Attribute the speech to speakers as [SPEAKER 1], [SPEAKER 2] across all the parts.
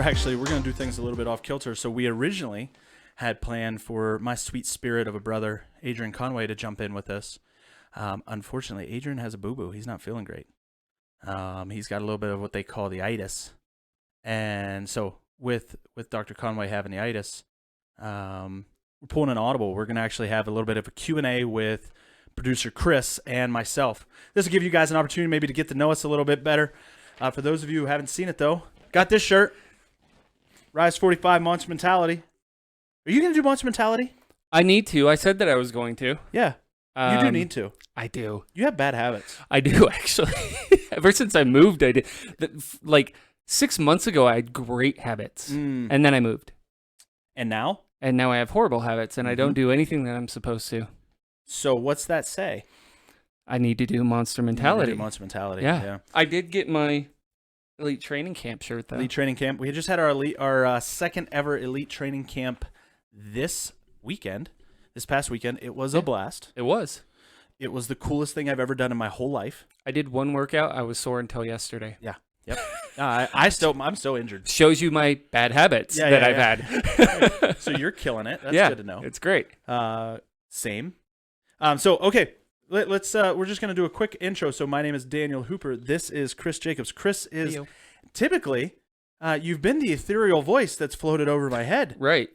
[SPEAKER 1] we're going to do things a little bit off kilter. So we originally had planned for my sweet spirit of a brother, Adrian Conway, to jump in with us. Unfortunately, Adrian has a boo-boo. He's not feeling great. He's got a little bit of what they call the itis. And so with Dr. Conway having the itis, we're pulling an audible. We're going to actually have a little bit of a Q&A with producer Chris and myself. This will give you guys an opportunity maybe to get to know us a little bit better. For those of you who haven't seen it, though, got this shirt, Rise 45 Monster Mentality. Are you going to do Monster Mentality?
[SPEAKER 2] I need to. I said that I was going to.
[SPEAKER 1] Yeah, you do need to.
[SPEAKER 2] I do.
[SPEAKER 1] You have bad habits.
[SPEAKER 2] I do, actually. Ever since I moved, I did. Like 6 months ago, I had great habits, and then I moved.
[SPEAKER 1] And now?
[SPEAKER 2] And now I have horrible habits, and I don't do anything that I'm supposed to.
[SPEAKER 1] So what's that say?
[SPEAKER 2] I need to do Monster Mentality.
[SPEAKER 1] Monster Mentality.
[SPEAKER 2] Yeah. I did get my Elite Training Camp shirt, though.
[SPEAKER 1] Elite Training Camp. We just had our second ever Elite Training Camp this past weekend. It was a blast.
[SPEAKER 2] It was.
[SPEAKER 1] It was the coolest thing I've ever done in my whole life.
[SPEAKER 2] I did one workout. I was sore until yesterday.
[SPEAKER 1] Yeah. Yep. I'm still injured.
[SPEAKER 2] Shows you my bad habits I've had.
[SPEAKER 1] So you're killing it. That's good to know.
[SPEAKER 2] It's great.
[SPEAKER 1] Same. So okay, let's we're just gonna do a quick intro. So my name is Daniel Hooper. This is Chris Jacobs. Chris is typically you've been the ethereal voice that's floated over my head.
[SPEAKER 2] Right.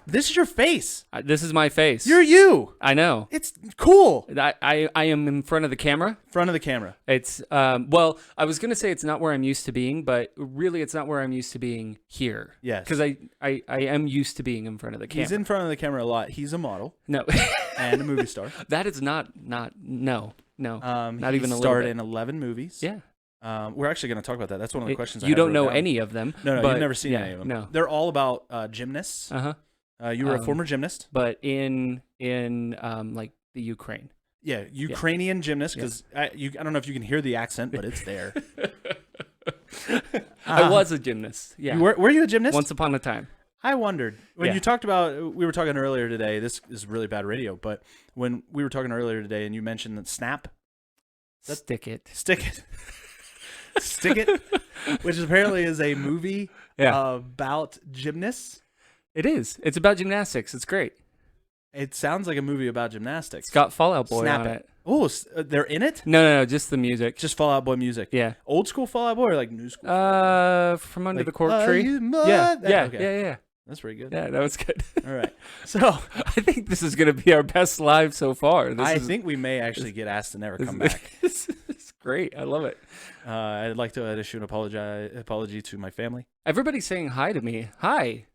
[SPEAKER 1] This is your face.
[SPEAKER 2] This is my face.
[SPEAKER 1] You're you.
[SPEAKER 2] I know.
[SPEAKER 1] It's cool.
[SPEAKER 2] I am in front of the camera.
[SPEAKER 1] Front of the camera.
[SPEAKER 2] It's well, I was gonna say it's not where I'm used to being, but really it's not where I'm used to being here.
[SPEAKER 1] Yes.
[SPEAKER 2] Because I am used to being in front of the camera.
[SPEAKER 1] He's in front of the camera a lot. He's a model.
[SPEAKER 2] No.
[SPEAKER 1] And a movie star.
[SPEAKER 2] That is not not even a little
[SPEAKER 1] starred
[SPEAKER 2] bit.
[SPEAKER 1] in 11 movies.
[SPEAKER 2] Yeah.
[SPEAKER 1] We're actually going to talk about that. That's one of the questions.
[SPEAKER 2] You don't know any of them.
[SPEAKER 1] No,
[SPEAKER 2] but
[SPEAKER 1] you've never seen any of them.
[SPEAKER 2] No.
[SPEAKER 1] They're all about gymnasts. You were a former gymnast,
[SPEAKER 2] but in like the Ukraine.
[SPEAKER 1] Yeah, Ukrainian gymnast. Because I don't know if you can hear the accent, but it's there.
[SPEAKER 2] I was a gymnast. Yeah.
[SPEAKER 1] Were you a gymnast?
[SPEAKER 2] Once upon a time.
[SPEAKER 1] I wondered when you talked about. We were talking earlier today. This is really bad radio, but when we were talking earlier today, and you mentioned that Snap.
[SPEAKER 2] Stick it.
[SPEAKER 1] Stick It, which apparently is a movie about gymnasts.
[SPEAKER 2] It is. It's about gymnastics. It's great.
[SPEAKER 1] It sounds like a movie about gymnastics.
[SPEAKER 2] It's got Fall Out Boy on it.
[SPEAKER 1] Oh, they're in it?
[SPEAKER 2] No, just the music.
[SPEAKER 1] Just Fall Out Boy music.
[SPEAKER 2] Yeah.
[SPEAKER 1] Old school Fall Out Boy or like new school?
[SPEAKER 2] From Under the Cork Tree. Yeah.
[SPEAKER 1] That's pretty good.
[SPEAKER 2] Yeah, that was good.
[SPEAKER 1] All right. So
[SPEAKER 2] I think this is going to be our best live so far.
[SPEAKER 1] I think we may actually get asked to never come back.
[SPEAKER 2] This is great. I love it.
[SPEAKER 1] I'd like to issue an apology to my family.
[SPEAKER 2] Everybody's saying hi to me. Hi.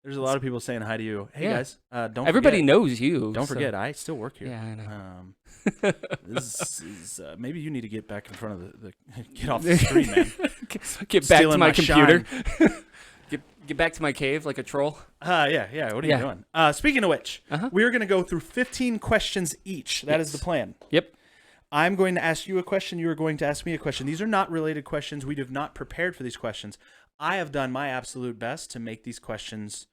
[SPEAKER 1] There's a lot of people saying hi to you. Hey guys, don't
[SPEAKER 2] Everybody
[SPEAKER 1] forget,
[SPEAKER 2] knows you.
[SPEAKER 1] Don't forget, I still work here.
[SPEAKER 2] Yeah, I know.
[SPEAKER 1] This is maybe you need to get back in front of the get off the screen, man.
[SPEAKER 2] Get back to my computer. Get back to my cave like a troll.
[SPEAKER 1] Yeah. What are you doing? Speaking of which, we're going to go through 15 questions each. That is the plan.
[SPEAKER 2] Yep.
[SPEAKER 1] I'm going to ask you a question. You are going to ask me a question. These are not related questions. We have not prepared for these questions. I have done my absolute best to make these questions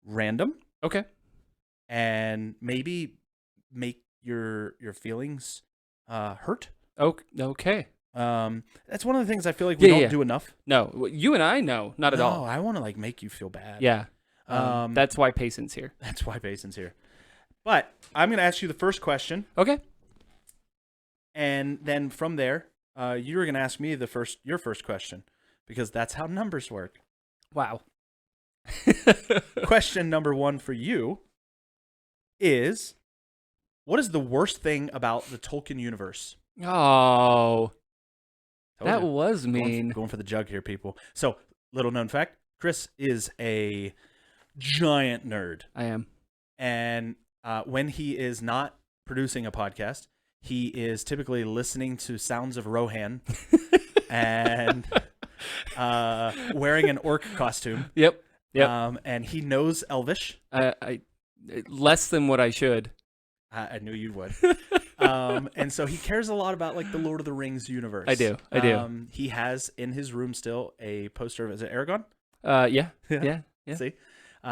[SPEAKER 1] random.
[SPEAKER 2] Okay.
[SPEAKER 1] And maybe make your feelings hurt.
[SPEAKER 2] Okay.
[SPEAKER 1] That's one of the things I feel like we don't do enough.
[SPEAKER 2] No, you and I know, not at all.
[SPEAKER 1] No, I want to like make you feel bad.
[SPEAKER 2] Yeah. That's why Payson's here.
[SPEAKER 1] That's why Payson's here. But I'm going to ask you the first question.
[SPEAKER 2] Okay.
[SPEAKER 1] And then from there, you're going to ask me your first question because that's how numbers work.
[SPEAKER 2] Wow.
[SPEAKER 1] Question number 1 for you is, what is the worst thing about the Tolkien universe?
[SPEAKER 2] Oh, that was mean.
[SPEAKER 1] Going for the jug here, people. So, little known fact, Chris is a giant nerd.
[SPEAKER 2] I am.
[SPEAKER 1] And when he is not producing a podcast, he is typically listening to Sounds of Rohan and wearing an orc costume.
[SPEAKER 2] Yep.
[SPEAKER 1] And he knows Elvish.
[SPEAKER 2] I less than what I should.
[SPEAKER 1] I knew you would. And so he cares a lot about like the Lord of the Rings universe.
[SPEAKER 2] I do.
[SPEAKER 1] He has in his room still a poster of, is it Aragorn?
[SPEAKER 2] Yeah.
[SPEAKER 1] See?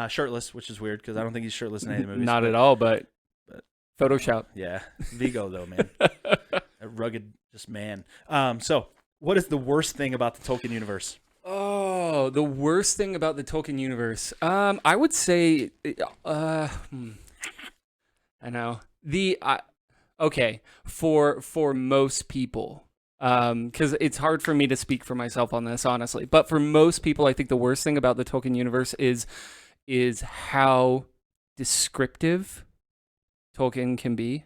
[SPEAKER 1] Shirtless, which is weird because I don't think he's shirtless in any of the movies.
[SPEAKER 2] Not at all, but Photoshop.
[SPEAKER 1] Yeah. Vigo though, man. A rugged just man. So what is the worst thing about the Tolkien universe?
[SPEAKER 2] Oh, the worst thing about the Tolkien universe. I would say, I know okay, for most people, because it's hard for me to speak for myself on this, honestly. But for most people, I think the worst thing about the Tolkien universe is how descriptive Tolkien can be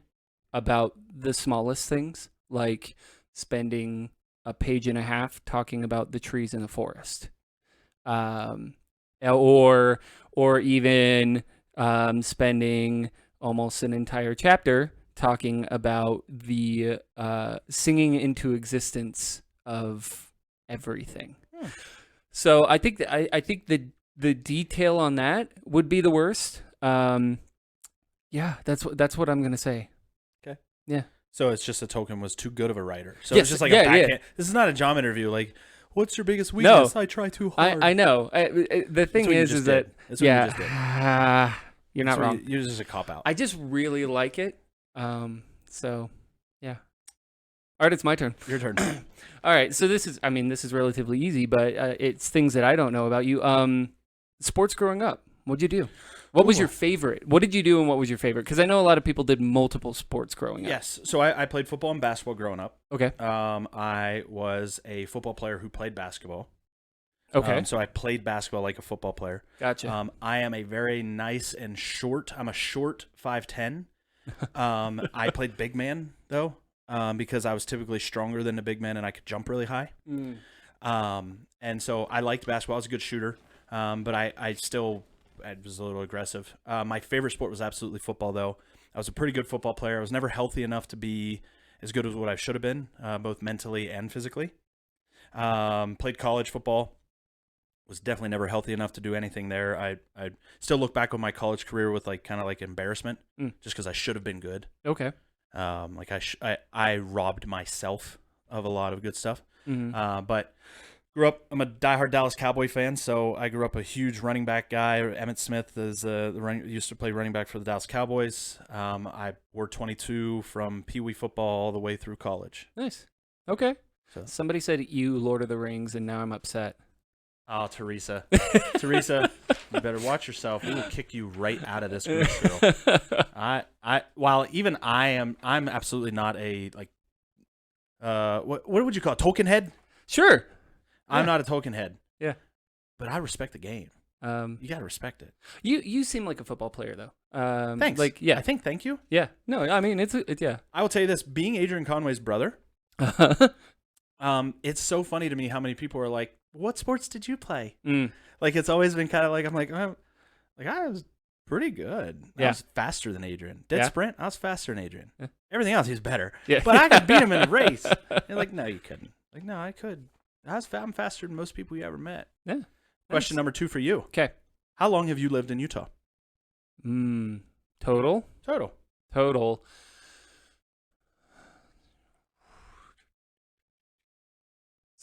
[SPEAKER 2] about the smallest things, like spending a page and a half talking about the trees in the forest, or even spending almost an entire chapter talking about the singing into existence of everything. So I think I think the detail on that would be the worst. Yeah, that's what I'm gonna say.
[SPEAKER 1] Okay.
[SPEAKER 2] Yeah.
[SPEAKER 1] So it's just that Tolkien was too good of a writer. So
[SPEAKER 2] Yes,
[SPEAKER 1] it's just like
[SPEAKER 2] yeah,
[SPEAKER 1] a backhand.
[SPEAKER 2] yeah.
[SPEAKER 1] This is not a job interview. Like, what's your biggest weakness? I try too hard.
[SPEAKER 2] I know. The thing
[SPEAKER 1] what you
[SPEAKER 2] is
[SPEAKER 1] just
[SPEAKER 2] that
[SPEAKER 1] did. That's what you just did.
[SPEAKER 2] You're not wrong.
[SPEAKER 1] You're just a cop out.
[SPEAKER 2] I just really like it. So yeah. All right, it's my turn.
[SPEAKER 1] Your turn.
[SPEAKER 2] All right, so this is relatively easy, but it's things that I don't know about you. Sports growing up. What'd you do? What was your favorite? What did you do and what was your favorite? Because I know a lot of people did multiple sports growing up.
[SPEAKER 1] Yes. So I played football and basketball growing up.
[SPEAKER 2] Okay.
[SPEAKER 1] I was a football player who played basketball.
[SPEAKER 2] Okay.
[SPEAKER 1] So I played basketball like a football player.
[SPEAKER 2] Gotcha.
[SPEAKER 1] I am a very nice and short. I'm a short 5'10". I played big man though, because I was typically stronger than the big man and I could jump really high. And so I liked basketball. I was a good shooter, but I was a little aggressive. My favorite sport was absolutely football though. I was a pretty good football player. I was never healthy enough to be as good as what I should have been, both mentally and physically. Played college football. Was definitely never healthy enough to do anything there. I still look back on my college career with kind of embarrassment, just because I should have been good.
[SPEAKER 2] Okay.
[SPEAKER 1] I robbed myself of a lot of good stuff.
[SPEAKER 2] Mm-hmm.
[SPEAKER 1] But grew up. I'm a diehard Dallas Cowboy fan, so I grew up a huge running back guy. Emmitt Smith used to play running back for the Dallas Cowboys. I wore 22 from Pee Wee football all the way through college.
[SPEAKER 2] Nice. Okay.
[SPEAKER 1] So.
[SPEAKER 2] Somebody said you Lord of the Rings, and now I'm upset.
[SPEAKER 1] Oh, Teresa. Teresa, you better watch yourself. We will kick you right out of this group, girl. While even I'm absolutely not a what would you call it? Tolkien head?
[SPEAKER 2] Sure.
[SPEAKER 1] I'm not a Tolkien head.
[SPEAKER 2] Yeah.
[SPEAKER 1] But I respect the game. You got to respect it.
[SPEAKER 2] You seem like a football player though.
[SPEAKER 1] Thanks.
[SPEAKER 2] Yeah.
[SPEAKER 1] I think thank you.
[SPEAKER 2] Yeah. No, I mean it's yeah.
[SPEAKER 1] I will tell you this, being Adrian Conway's brother, it's so funny to me how many people are like, what sports did you play? It's always been kind of I'm like, oh, I was pretty good.
[SPEAKER 2] Yeah.
[SPEAKER 1] I was faster than Adrian. Sprint, I was faster than Adrian.
[SPEAKER 2] Yeah.
[SPEAKER 1] Everything else, he was better.
[SPEAKER 2] Yeah.
[SPEAKER 1] But I could beat him in a race. They're like, no, you couldn't. No, I could. I'm faster than most people you ever met.
[SPEAKER 2] Yeah.
[SPEAKER 1] Question number 2 for you.
[SPEAKER 2] Okay.
[SPEAKER 1] How long have you lived in Utah?
[SPEAKER 2] Total.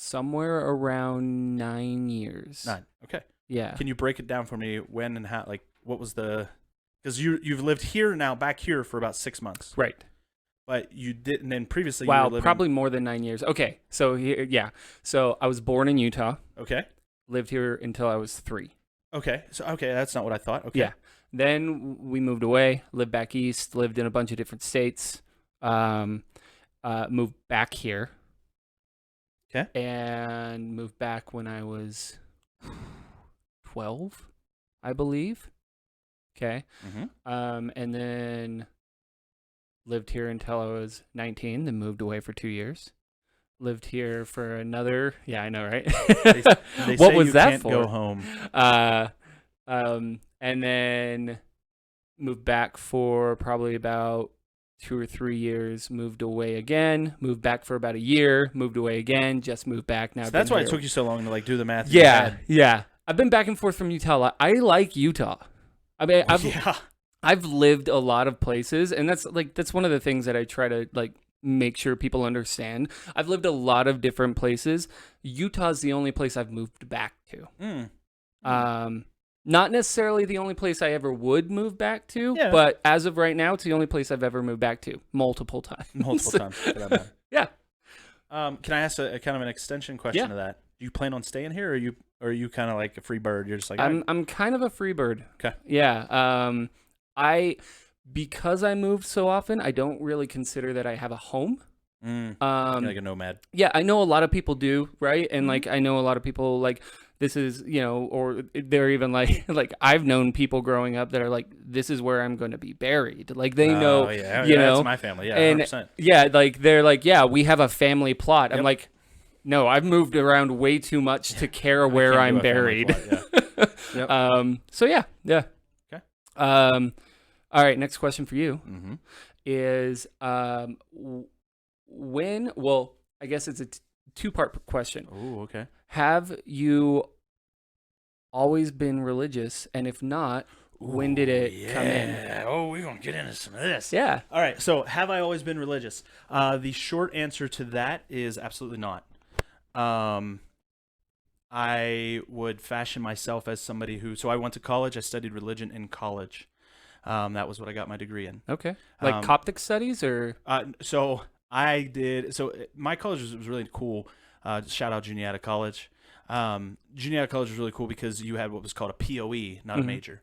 [SPEAKER 2] Somewhere around 9 years.
[SPEAKER 1] 9. Okay.
[SPEAKER 2] Yeah.
[SPEAKER 1] Can you break it down for me? When and how? What was the? Because you've lived here now, back here for about 6 months.
[SPEAKER 2] Right.
[SPEAKER 1] But you didn't. And previously,
[SPEAKER 2] wow,
[SPEAKER 1] you were living...
[SPEAKER 2] probably more than 9 years. Okay. So here, yeah. So I was born in Utah.
[SPEAKER 1] Okay.
[SPEAKER 2] Lived here until I was 3.
[SPEAKER 1] Okay. That's not what I thought. Okay.
[SPEAKER 2] Yeah. Then we moved away, lived back east, lived in a bunch of different states. Moved back here.
[SPEAKER 1] Okay.
[SPEAKER 2] And moved back when I was 12, I believe. Okay.
[SPEAKER 1] Mm-hmm.
[SPEAKER 2] And then lived here until I was 19, then moved away for 2 years. Lived here for another, yeah, I know, right?
[SPEAKER 1] They
[SPEAKER 2] what
[SPEAKER 1] say
[SPEAKER 2] was
[SPEAKER 1] you
[SPEAKER 2] that
[SPEAKER 1] can't
[SPEAKER 2] for?
[SPEAKER 1] Go home.
[SPEAKER 2] And then moved back for probably about 2 or 3 years, moved away again, moved back for about a year, moved away again, just moved back. Now
[SPEAKER 1] so that's why it took you so long to do the math.
[SPEAKER 2] Yeah. I've been back and forth from Utah a lot. I like Utah. I mean, I've lived a lot of places, and that's one of the things that I try to make sure people understand. I've lived a lot of different places. Utah's the only place I've moved back to. Not necessarily the only place I ever would move back to, but as of right now, it's the only place I've ever moved back to multiple times.
[SPEAKER 1] Multiple times. For that matter.
[SPEAKER 2] Yeah.
[SPEAKER 1] Can I ask a kind of an extension question to that? Do you plan on staying here, or are you kind of like a free bird? You're just like,
[SPEAKER 2] I'm kind of a free bird.
[SPEAKER 1] Okay.
[SPEAKER 2] Yeah. Because I moved so often, I don't really consider that I have a home.
[SPEAKER 1] you're like a nomad.
[SPEAKER 2] Yeah, I know a lot of people do, right? And like I know a lot of people like this is, or they're even like like I've known people growing up that are like, this is where I'm going to be buried. Like they know,
[SPEAKER 1] that's my family. Yeah,
[SPEAKER 2] and
[SPEAKER 1] 100%.
[SPEAKER 2] yeah, like they're like, yeah, we have a family plot. I'm
[SPEAKER 1] Yep.
[SPEAKER 2] like, no, I've moved around way too much to care where I'm buried.
[SPEAKER 1] Yep.
[SPEAKER 2] So yeah.
[SPEAKER 1] Okay.
[SPEAKER 2] All right, next question for you
[SPEAKER 1] Mm-hmm.
[SPEAKER 2] is when, well, I guess it's a two-part question.
[SPEAKER 1] Oh, okay.
[SPEAKER 2] Have you always been religious? And if not, when did it come in?
[SPEAKER 1] Oh, we're going to get into some of this.
[SPEAKER 2] Yeah.
[SPEAKER 1] All right. So, have I always been religious? The short answer to that is absolutely not. I would fashion myself as somebody who, so I went to college. I studied religion in college. That was what I got my degree in.
[SPEAKER 2] Okay. Like Coptic studies or?
[SPEAKER 1] So I did. So my college was really cool. Shout out Juniata College. Juniata College was really cool because you had what was called a POE, not a major.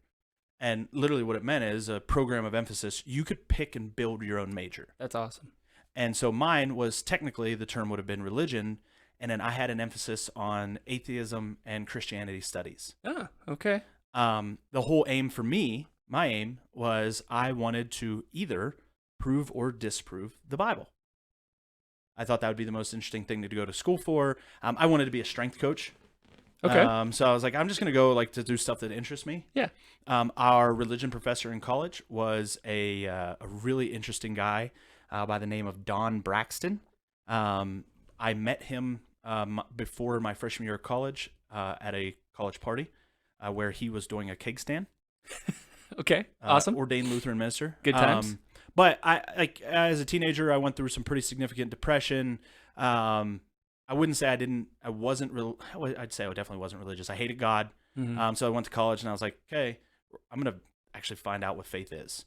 [SPEAKER 1] And literally what it meant is a program of emphasis. You could pick and build your own major.
[SPEAKER 2] That's awesome.
[SPEAKER 1] And so mine was technically, the term would have been religion. And then I had an emphasis on atheism and Christianity studies.
[SPEAKER 2] Ah, okay.
[SPEAKER 1] The whole aim for me, my aim was I wanted to either prove or disprove the Bible. I thought that would be the most interesting thing to go to school for. I wanted to be a strength coach.
[SPEAKER 2] Okay.
[SPEAKER 1] So I was like, I'm just going to go like to do stuff that interests me.
[SPEAKER 2] Yeah.
[SPEAKER 1] Our religion professor in college was a really interesting guy by the name of Don Braxton. I met him before my freshman year of college at a college party where he was doing a keg stand.
[SPEAKER 2] Okay, awesome.
[SPEAKER 1] Ordained Lutheran minister.
[SPEAKER 2] Good times.
[SPEAKER 1] But I like as a teenager, I went through some pretty significant depression. I wouldn't say I wasn't real. I'd say I definitely wasn't religious. I hated God. So I went to college and I was like, okay, I'm gonna actually find out what faith is.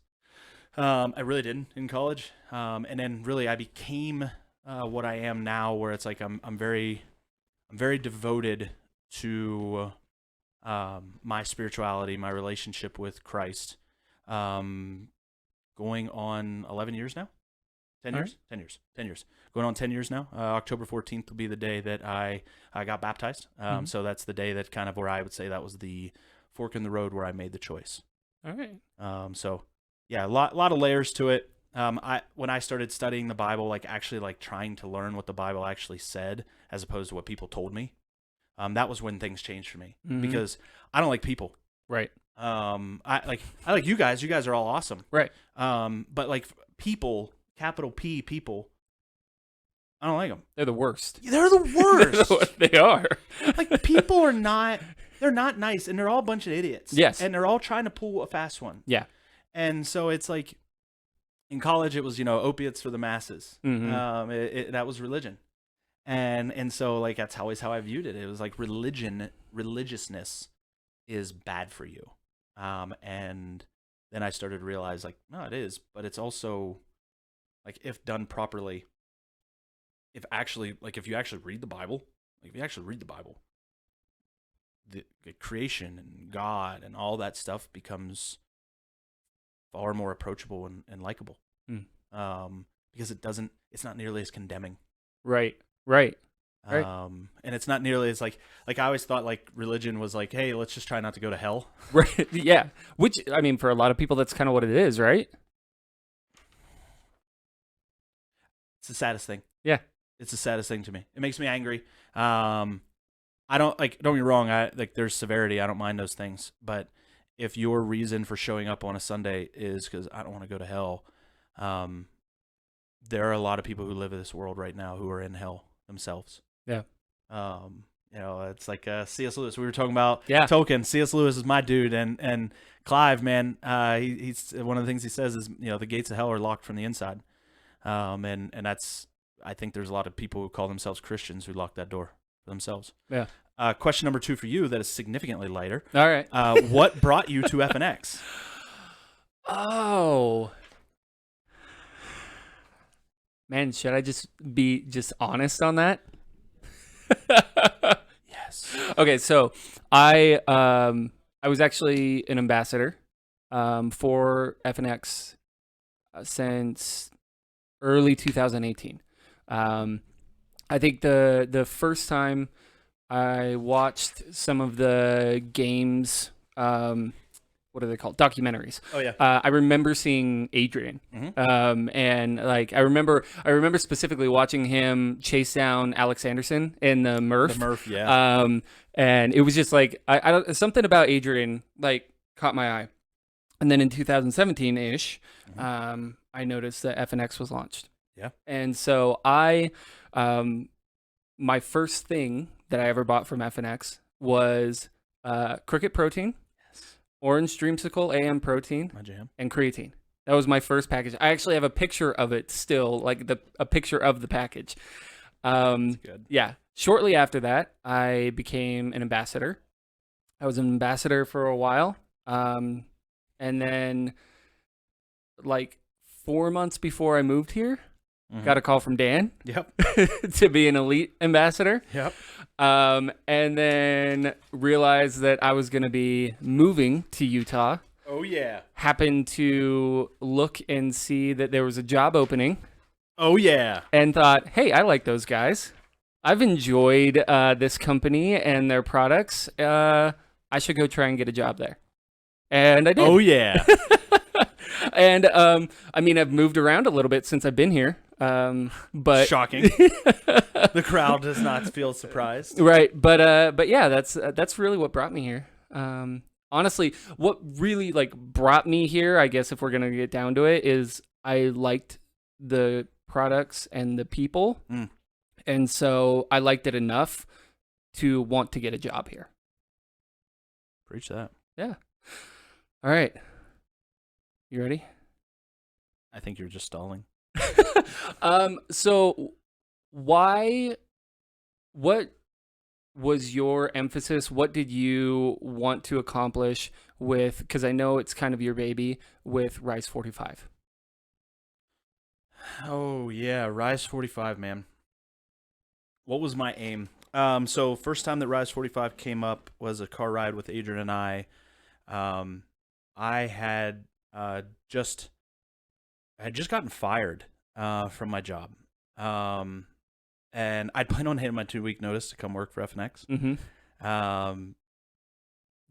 [SPEAKER 1] I really didn't in college, and then really I became what I am now, where it's like I'm very devoted to my spirituality, my relationship with Christ. Going on 11 years now. 10 years?
[SPEAKER 2] Right.
[SPEAKER 1] 10 years. Going on 10 years now. October 14th will be the day that I got baptized. So that's the day that kind of where I would say that was the fork in the road where I made the choice.
[SPEAKER 2] All right.
[SPEAKER 1] So yeah, a lot of layers to it. When I started studying the Bible, like actually like trying to learn what the Bible actually said as opposed to what people told me, that was when things changed for me because I don't like people.
[SPEAKER 2] Right.
[SPEAKER 1] I like you guys. You guys are all awesome.
[SPEAKER 2] Right.
[SPEAKER 1] But like people, capital P people, I don't like them.
[SPEAKER 2] They're the worst.
[SPEAKER 1] They're the worst.
[SPEAKER 2] They are.
[SPEAKER 1] Like people are not. They're not nice, and they're all a bunch of idiots.
[SPEAKER 2] Yes.
[SPEAKER 1] And they're all trying to pull a fast one.
[SPEAKER 2] Yeah.
[SPEAKER 1] And so it's like, in college it was opiates for the masses. That was religion, and so like that's always how I viewed it. It was like religiousness is bad for you. And then I started to realize like, no, it is, but it's also like if done properly, if you actually read the Bible, the creation and God and all that stuff becomes far more approachable and likable. Because it's not nearly as condemning.
[SPEAKER 2] Right.
[SPEAKER 1] And it's not nearly as like I always thought like religion was like, hey, let's just try not to go to hell.
[SPEAKER 2] Right. Yeah. Which, I mean, for a lot of people, that's kind of what it is, right?
[SPEAKER 1] It's the saddest thing.
[SPEAKER 2] Yeah.
[SPEAKER 1] It's the saddest thing to me. It makes me angry. I don't get me wrong. There's severity. I don't mind those things. But if your reason for showing up on a Sunday is because I don't want to go to hell, there are a lot of people who live in this world right now who are in hell themselves.
[SPEAKER 2] Yeah.
[SPEAKER 1] It's like C.S. Lewis. We were talking about Tolkien. C.S. Lewis is my dude, and Clive, man. He's one of the things he says is the gates of hell are locked from the inside, and that's I think there's a lot of people who call themselves Christians who lock that door for themselves.
[SPEAKER 2] Yeah.
[SPEAKER 1] Question number 2 for you that is significantly lighter.
[SPEAKER 2] All right.
[SPEAKER 1] What brought you to FNX?
[SPEAKER 2] Oh. Man, should I just be honest on that?
[SPEAKER 1] Yes.
[SPEAKER 2] Okay, so I was actually an ambassador for FNX since early 2018. I think the first time I watched some of the games, what are they called? Documentaries.
[SPEAKER 1] Oh yeah.
[SPEAKER 2] I remember seeing Adrian, and like I remember specifically watching him chase down Alex Anderson in the Murph.
[SPEAKER 1] The Murph, yeah.
[SPEAKER 2] And it was just like I don't, something about Adrian like caught my eye, and then in 2017 ish, I noticed that FNX was launched.
[SPEAKER 1] Yeah.
[SPEAKER 2] And so my first thing that I ever bought from FNX was cricket protein, orange dreamsicle AM protein,
[SPEAKER 1] My jam.
[SPEAKER 2] and creatine. That was my first package. I actually have a picture of it still, like a picture of the package.
[SPEAKER 1] That's good.
[SPEAKER 2] Yeah. Shortly after that, I became an ambassador. I was an ambassador for a while. And then like 4 months before I moved here, got a call from Dan
[SPEAKER 1] Yep.
[SPEAKER 2] to be an elite ambassador.
[SPEAKER 1] Yep.
[SPEAKER 2] And then realized that I was going to be moving to Utah.
[SPEAKER 1] Oh yeah.
[SPEAKER 2] Happened to look and see that there was a job opening
[SPEAKER 1] Oh yeah.
[SPEAKER 2] and thought, hey, I like those guys. I've enjoyed this company and their products. I should go try and get a job there. And I did.
[SPEAKER 1] Oh yeah.
[SPEAKER 2] And I mean, I've moved around a little bit since I've been here. But
[SPEAKER 1] Shocking. The crowd does not feel surprised.
[SPEAKER 2] right. But yeah, that's really what brought me here. Honestly, what really like brought me here, I guess if we're gonna get down to it, is I liked the products and the people, and so I liked it enough to want to get a job here.
[SPEAKER 1] Preach that.
[SPEAKER 2] Yeah. All right. You ready?
[SPEAKER 1] I think you're just stalling.
[SPEAKER 2] So what was your emphasis? What did you want to accomplish with, because I know it's kind of your baby, with Rise 45?
[SPEAKER 1] Oh yeah, Rise 45, man. What was my aim? So first time that Rise 45 came up was a car ride with Adrian and I. I had just gotten fired from my job. And I'd planned on hitting my 2-week notice to come work for FNX.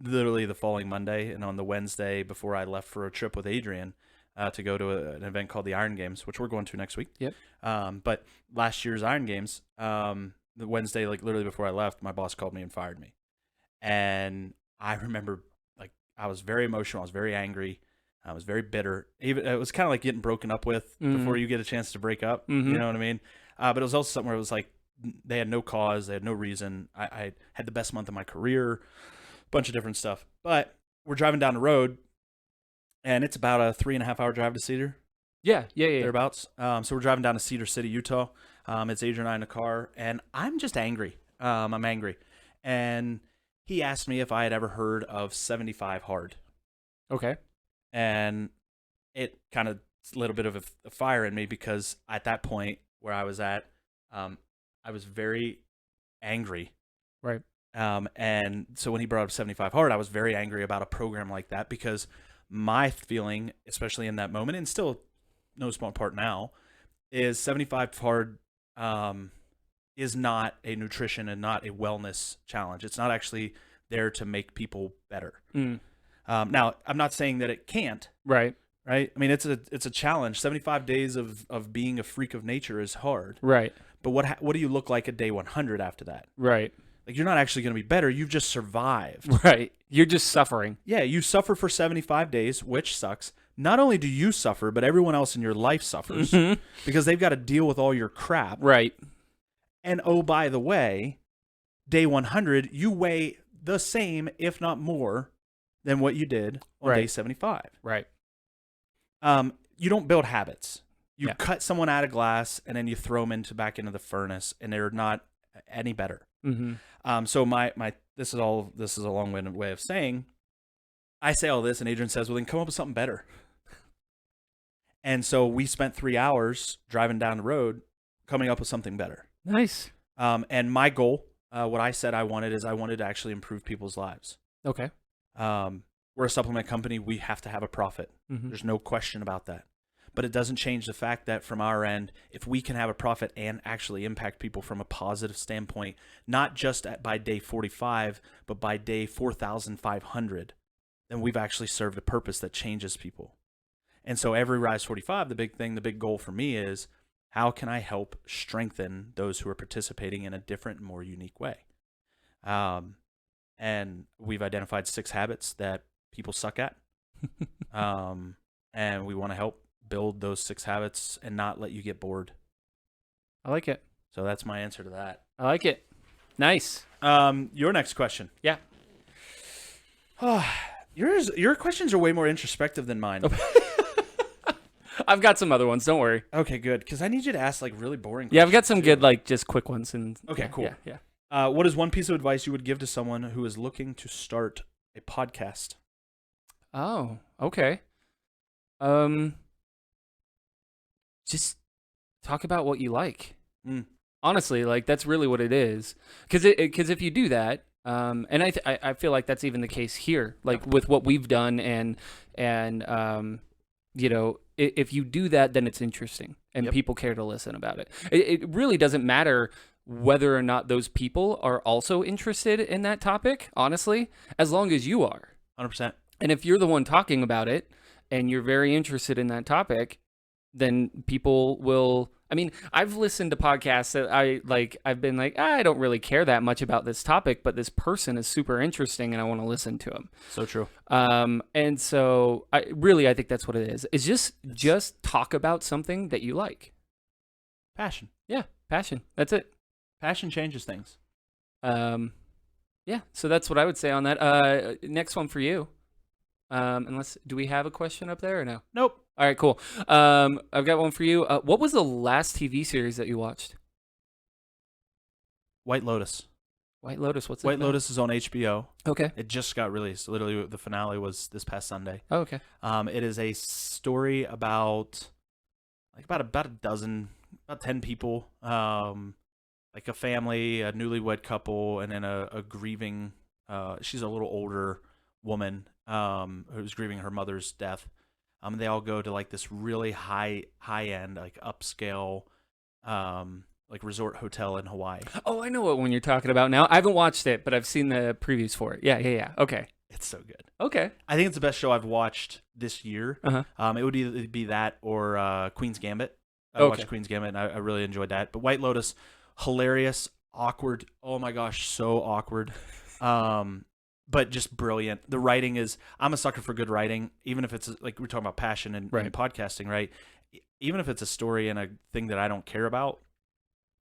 [SPEAKER 1] Literally the following Monday, and on the Wednesday before I left for a trip with Adrian to go to an event called the Iron Games, which we're going to next week.
[SPEAKER 2] Yep.
[SPEAKER 1] But last year's Iron Games, the Wednesday, like literally before I left, my boss called me and fired me. And I remember, like, I was very emotional. I was very angry. I was very bitter. Even it was kind of like getting broken up with before you get a chance to break up. You know what I mean? But it was also something where it was like they had no cause, they had no reason. I had the best month of my career, a bunch of different stuff. But we're driving down the road, and it's about a 3.5-hour drive to Cedar.
[SPEAKER 2] Yeah.
[SPEAKER 1] Thereabouts. So we're driving down to Cedar City, Utah. It's Adrian and I in a car, and I'm just angry. I'm angry. And he asked me if I had ever heard of 75 hard.
[SPEAKER 2] Okay.
[SPEAKER 1] And it kind of lit a bit of a fire in me, because at that point where I was at, I was very angry.
[SPEAKER 2] Right.
[SPEAKER 1] And so when he brought up 75 hard, I was very angry about a program like that, because my feeling, especially in that moment, and still no small part now, is 75 hard is not a nutrition and not a wellness challenge. It's not actually there to make people better. Now, I'm not saying that it can't.
[SPEAKER 2] Right.
[SPEAKER 1] Right. I mean, it's a challenge. 75 days of being a freak of nature is hard.
[SPEAKER 2] Right.
[SPEAKER 1] But what do you look like at day 100 after that?
[SPEAKER 2] Right.
[SPEAKER 1] Like, you're not actually going to be better. You've just survived.
[SPEAKER 2] Right. You're just suffering.
[SPEAKER 1] Yeah, you suffer for 75 days, which sucks. Not only do you suffer, but everyone else in your life suffers because they've got to deal with all your crap.
[SPEAKER 2] Right.
[SPEAKER 1] And oh, by the way, day 100, you weigh the same, if not more, than what you did on day 75.
[SPEAKER 2] Right.
[SPEAKER 1] You don't build habits. You
[SPEAKER 2] Yeah.
[SPEAKER 1] cut someone out of glass and then you throw them back into the furnace, and they're not any better. So my this is a long-winded way of saying, I say all this, and Adrian says, well, then come up with something better. And so we spent 3 hours driving down the road coming up with something better.
[SPEAKER 2] Nice.
[SPEAKER 1] And my goal what I said I wanted is I wanted to actually improve people's lives.
[SPEAKER 2] Okay.
[SPEAKER 1] We're a supplement company. We have to have a profit.
[SPEAKER 2] Mm-hmm.
[SPEAKER 1] There's no question about that. But it doesn't change the fact that from our end, if we can have a profit and actually impact people from a positive standpoint, not just by day 45, but by day 4,500, then we've actually served a purpose that changes people. And so every Rise 45, the big goal for me is, how can I help strengthen those who are participating in a different, more unique way? And we've identified 6 habits that people suck at. And we want to help build those 6 habits and not let you get bored.
[SPEAKER 2] I like it.
[SPEAKER 1] So that's my answer to that.
[SPEAKER 2] I like it. Nice.
[SPEAKER 1] Your next question.
[SPEAKER 2] Yeah.
[SPEAKER 1] Your questions are way more introspective than mine.
[SPEAKER 2] I've got some other ones. Don't worry.
[SPEAKER 1] Okay, good. Because I need you to ask like really boring questions.
[SPEAKER 2] Yeah, I've got some good, like, just quick ones. And
[SPEAKER 1] okay,
[SPEAKER 2] yeah,
[SPEAKER 1] cool.
[SPEAKER 2] Yeah.
[SPEAKER 1] What is one piece of advice you would give to someone who is looking to start a podcast?
[SPEAKER 2] Oh, okay. Just talk about what you like. Honestly, like, that's really what it is. Because if you do that, and I feel like that's even the case here, like with what we've done, and you know, if you do that, then it's interesting and people care to listen about it. It really doesn't matter whether or not those people are also interested in that topic, honestly, as long as you are.
[SPEAKER 1] 100%.
[SPEAKER 2] And if you're the one talking about it and you're very interested in that topic, then people will. I mean, I've listened to podcasts that I've been like, I don't really care that much about this topic, but this person is super interesting and I want to listen to him.
[SPEAKER 1] So true.
[SPEAKER 2] And so I think that's what it is. It's just talk about something that you like.
[SPEAKER 1] Passion.
[SPEAKER 2] Yeah, passion. That's it.
[SPEAKER 1] Passion changes things.
[SPEAKER 2] Yeah, so that's what I would say on that. Next one for you. Do we have a question up there or no?
[SPEAKER 1] Nope.
[SPEAKER 2] All right, cool. I've got one for you. What was the last TV series that you watched?
[SPEAKER 1] White Lotus.
[SPEAKER 2] White Lotus. What's it
[SPEAKER 1] White
[SPEAKER 2] about?
[SPEAKER 1] Lotus is on HBO.
[SPEAKER 2] Okay.
[SPEAKER 1] It just got released. Literally, the finale was this past Sunday.
[SPEAKER 2] Oh, okay.
[SPEAKER 1] It is a story about about 10 people, like a family, a newlywed couple, and then a grieving. She's a little older woman who's grieving her mother's death. They all go to like this really high end, like upscale, like resort hotel in Hawaii.
[SPEAKER 2] Oh, I know what one you're talking about now. I haven't watched it, but I've seen the previews for it. Yeah. Okay.
[SPEAKER 1] It's so good.
[SPEAKER 2] Okay.
[SPEAKER 1] I think it's the best show I've watched this year.
[SPEAKER 2] Uh-huh.
[SPEAKER 1] It would either be that or Queen's Gambit. I
[SPEAKER 2] Okay.
[SPEAKER 1] watched Queen's Gambit, and I really enjoyed that. But White Lotus, hilarious, awkward. Oh my gosh, so awkward. But just brilliant. The writing is, I'm a sucker for good writing, even if it's like we're talking about passion and podcasting, right? Even if it's a story and a thing that I don't care about,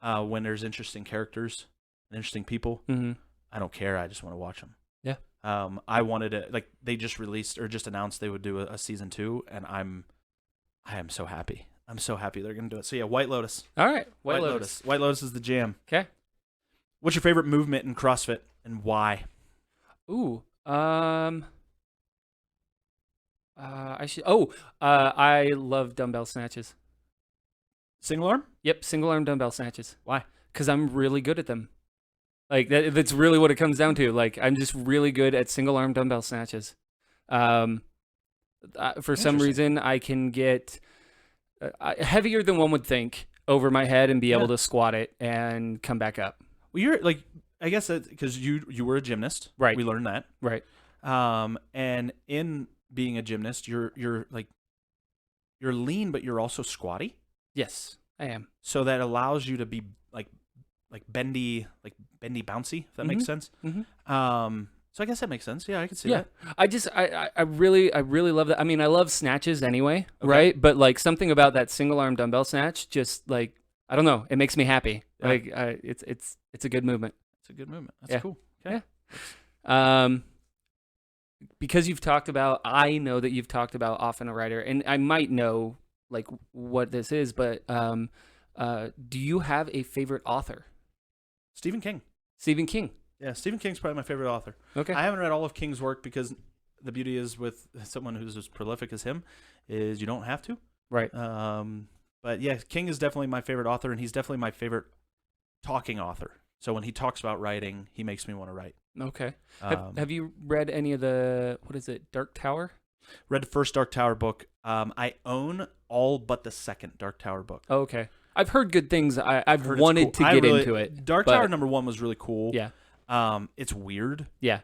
[SPEAKER 1] when there's interesting characters and interesting people, I don't care. I just want to watch them.
[SPEAKER 2] Yeah.
[SPEAKER 1] I wanted it, like they just released or just announced they would do a season 2, and I am so happy. I'm so happy they're going to do it. So yeah, White Lotus.
[SPEAKER 2] All right. White Lotus.
[SPEAKER 1] White Lotus is the jam.
[SPEAKER 2] Okay.
[SPEAKER 1] What's your favorite movement in CrossFit and why?
[SPEAKER 2] Ooh. I love dumbbell snatches.
[SPEAKER 1] Single arm?
[SPEAKER 2] Yep, single arm dumbbell snatches.
[SPEAKER 1] Why?
[SPEAKER 2] Because I'm really good at them. Like that's really what it comes down to. Like I'm just really good at single arm dumbbell snatches. For some reason, I can get heavier than one would think over my head and be able to squat it and come back up.
[SPEAKER 1] Well, you're like, I guess that's because you were a gymnast,
[SPEAKER 2] right?
[SPEAKER 1] We learned that,
[SPEAKER 2] right?
[SPEAKER 1] And in being a gymnast, you're lean, but you're also squatty.
[SPEAKER 2] Yes, I am.
[SPEAKER 1] So that allows you to be like bendy, bouncy. If that makes sense. So I guess that makes sense. Yeah, I can see that.
[SPEAKER 2] I really love that. I mean, I love snatches anyway, right? But like something about that single arm dumbbell snatch, just like I don't know, it makes me happy. Yeah. Like it's a good movement.
[SPEAKER 1] It's a good movement. That's cool. Okay.
[SPEAKER 2] Yeah. Because I know that you've talked about Often a Writer, and I might know like what this is, but do you have a favorite author?
[SPEAKER 1] Stephen King.
[SPEAKER 2] Stephen King.
[SPEAKER 1] Yeah, Stephen King's probably my favorite author.
[SPEAKER 2] Okay.
[SPEAKER 1] I haven't read all of King's work because the beauty is with someone who's as prolific as him is you don't have to.
[SPEAKER 2] Right.
[SPEAKER 1] But yeah, King is definitely my favorite author, and he's definitely my favorite talking author. So when he talks about writing, he makes me want to write.
[SPEAKER 2] Okay. Have you read any of the, what is it, Dark Tower?
[SPEAKER 1] Read the first Dark Tower book. I own all but the second Dark Tower book.
[SPEAKER 2] Oh, okay. I've heard good things. I've
[SPEAKER 1] heard
[SPEAKER 2] wanted
[SPEAKER 1] it's cool.
[SPEAKER 2] to get into it.
[SPEAKER 1] Dark Tower #1 was really cool.
[SPEAKER 2] Yeah.
[SPEAKER 1] It's weird.
[SPEAKER 2] Yeah.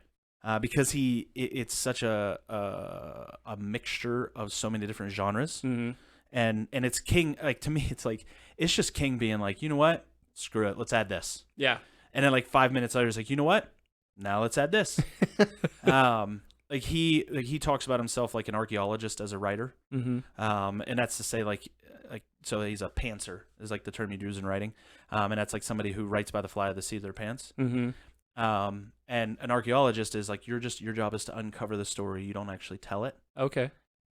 [SPEAKER 1] Because it's such a mixture of so many different genres.
[SPEAKER 2] Mm-hmm.
[SPEAKER 1] And it's King, like, to me, it's like, it's just King being like, you know what? Screw it. Let's add this.
[SPEAKER 2] Yeah.
[SPEAKER 1] And then like 5 minutes later, he's like, you know what? Now let's add this. Like he talks about himself like an archaeologist as a writer.
[SPEAKER 2] Mm-hmm.
[SPEAKER 1] And that's to say like, so he's a pantser is like the term you'd use in writing. And that's like somebody who writes by the fly of the seat of their pants.
[SPEAKER 2] Mm-hmm.
[SPEAKER 1] And an archaeologist is like, your job is to uncover the story. You don't actually tell it.
[SPEAKER 2] Okay.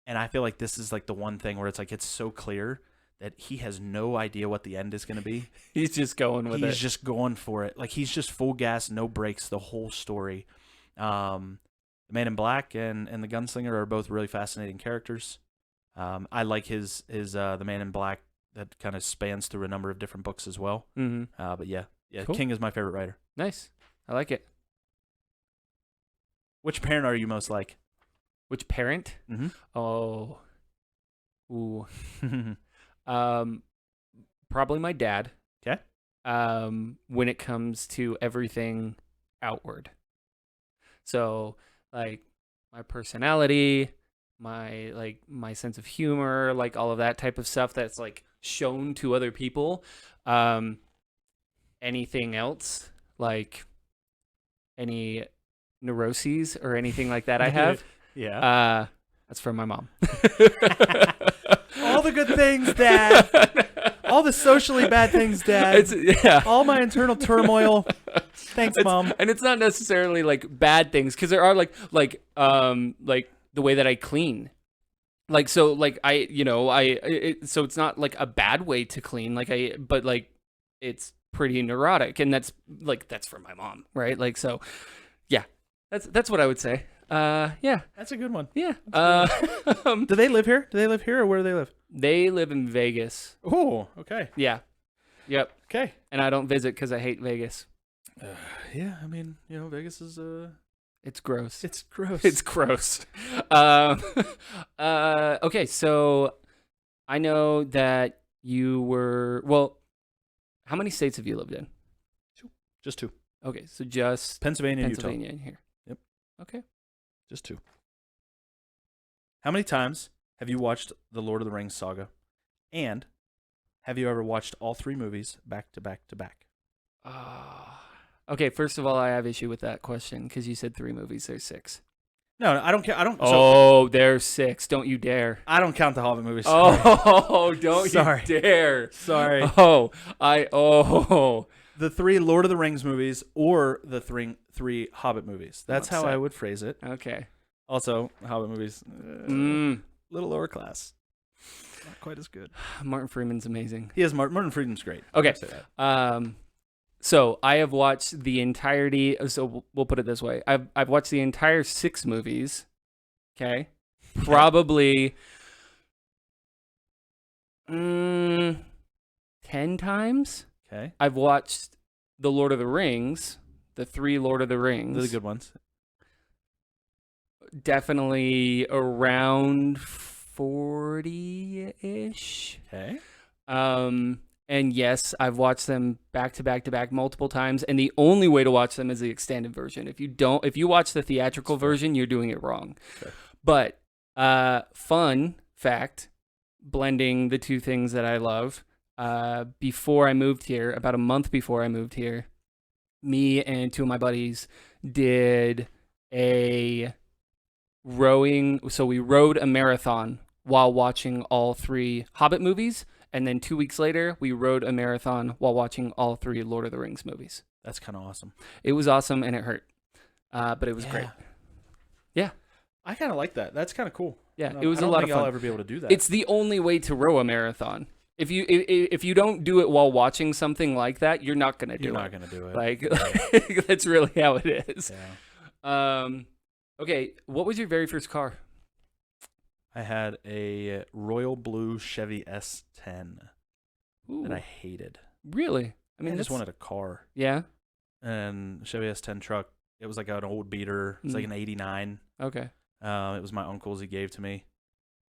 [SPEAKER 1] And I feel like this is like the one thing where it's like, it's so clear that he has no idea what the end is going to be.
[SPEAKER 2] He's just going with it.
[SPEAKER 1] He's just going for it. Like, he's just full gas, no brakes, the whole story. The Man in Black and the Gunslinger are both really fascinating characters. I like his The Man in Black that kind of spans through a number of different books as well.
[SPEAKER 2] Mm-hmm.
[SPEAKER 1] But yeah,
[SPEAKER 2] Cool.
[SPEAKER 1] King is my favorite writer.
[SPEAKER 2] Nice. I like it.
[SPEAKER 1] Which parent are you most like?
[SPEAKER 2] Which parent?
[SPEAKER 1] Mm-hmm.
[SPEAKER 2] Oh. Ooh. Probably my dad.
[SPEAKER 1] Okay.
[SPEAKER 2] When it comes to everything outward. So, like, my personality, my sense of humor, like all of that type of stuff that's like shown to other people. Anything else, like any neuroses or anything like that I have.
[SPEAKER 1] Yeah.
[SPEAKER 2] That's from my mom.
[SPEAKER 1] All the good things, Dad. All the socially bad things, Dad.
[SPEAKER 2] Yeah.
[SPEAKER 1] All my internal turmoil. Thanks, Mom.
[SPEAKER 2] And it's not necessarily like bad things, because there are like the way that I clean. Like, so like so it's not like a bad way to clean, but like it's pretty neurotic, and that's from my mom, right? Like, so yeah, that's what I would say. Yeah.
[SPEAKER 1] That's a good one.
[SPEAKER 2] Yeah.
[SPEAKER 1] Do they live here? Or where do they live?
[SPEAKER 2] They live in Vegas.
[SPEAKER 1] Oh, okay.
[SPEAKER 2] Yeah. Yep.
[SPEAKER 1] Okay.
[SPEAKER 2] And I don't visit because I hate Vegas.
[SPEAKER 1] Yeah, I mean, Vegas is
[SPEAKER 2] It's gross.
[SPEAKER 1] It's gross.
[SPEAKER 2] It's gross. Okay, so I know that you were, well, how many states have you lived in?
[SPEAKER 1] Just 2.
[SPEAKER 2] Okay, so just
[SPEAKER 1] Pennsylvania and
[SPEAKER 2] Utah.
[SPEAKER 1] Utah.
[SPEAKER 2] In here.
[SPEAKER 1] Yep.
[SPEAKER 2] Okay.
[SPEAKER 1] Just 2. How many times have you watched the Lord of the Rings saga? And have you ever watched all 3 movies back to back to back?
[SPEAKER 2] Okay, first of all, I have issue with that question because you said 3 movies. There's 6.
[SPEAKER 1] No, I don't care. I don't.
[SPEAKER 2] There's 6. Don't you dare.
[SPEAKER 1] I don't count the Hobbit movies. Sorry.
[SPEAKER 2] Oh, don't
[SPEAKER 1] Sorry.
[SPEAKER 2] you dare.
[SPEAKER 1] Sorry. The 3 Lord of the Rings movies or the 3 Hobbit movies. That's how I would phrase it.
[SPEAKER 2] Okay.
[SPEAKER 1] Also, Hobbit movies, little lower class. Not quite as good.
[SPEAKER 2] Martin Freeman's amazing.
[SPEAKER 1] He is. Martin Freeman's great.
[SPEAKER 2] Okay. So I have watched the entirety. So we'll put it this way: I've watched the entire 6 movies. Okay, probably 10 times.
[SPEAKER 1] Okay.
[SPEAKER 2] I've watched the Lord of the Rings, the 3 Lord of the Rings.
[SPEAKER 1] They're the good ones.
[SPEAKER 2] Definitely around 40-ish.
[SPEAKER 1] Okay.
[SPEAKER 2] And yes, I've watched them back to back to back multiple times, and the only way to watch them is the extended version. If you watch the theatrical version, you're doing it wrong.
[SPEAKER 1] Okay.
[SPEAKER 2] But fun fact, blending the 2 things that I love. Before I moved here, about a month before I moved here, me and 2 of my buddies did a rowing. So we rowed a marathon while watching all 3 Hobbit movies. And then 2 weeks later, we rode a marathon while watching all 3 Lord of the Rings movies.
[SPEAKER 1] That's kind of awesome.
[SPEAKER 2] It was awesome, and it hurt. But it was great. Yeah.
[SPEAKER 1] I kind of like that. That's kind of cool.
[SPEAKER 2] Yeah, it was a lot of fun.
[SPEAKER 1] I'll ever be able to do that.
[SPEAKER 2] It's the only way to row a marathon. If you don't do it while watching something like that, you're not going to do it.
[SPEAKER 1] You're not going to do it.
[SPEAKER 2] Like, that's really how it is.
[SPEAKER 1] Yeah.
[SPEAKER 2] Okay, what was your very first car?
[SPEAKER 1] I had a royal blue Chevy S10 that I hated.
[SPEAKER 2] Really?
[SPEAKER 1] I just wanted a car.
[SPEAKER 2] Yeah?
[SPEAKER 1] and Chevy S10 truck. It was like an old beater. It was like an '89.
[SPEAKER 2] Okay.
[SPEAKER 1] It was my uncle's. He gave to me.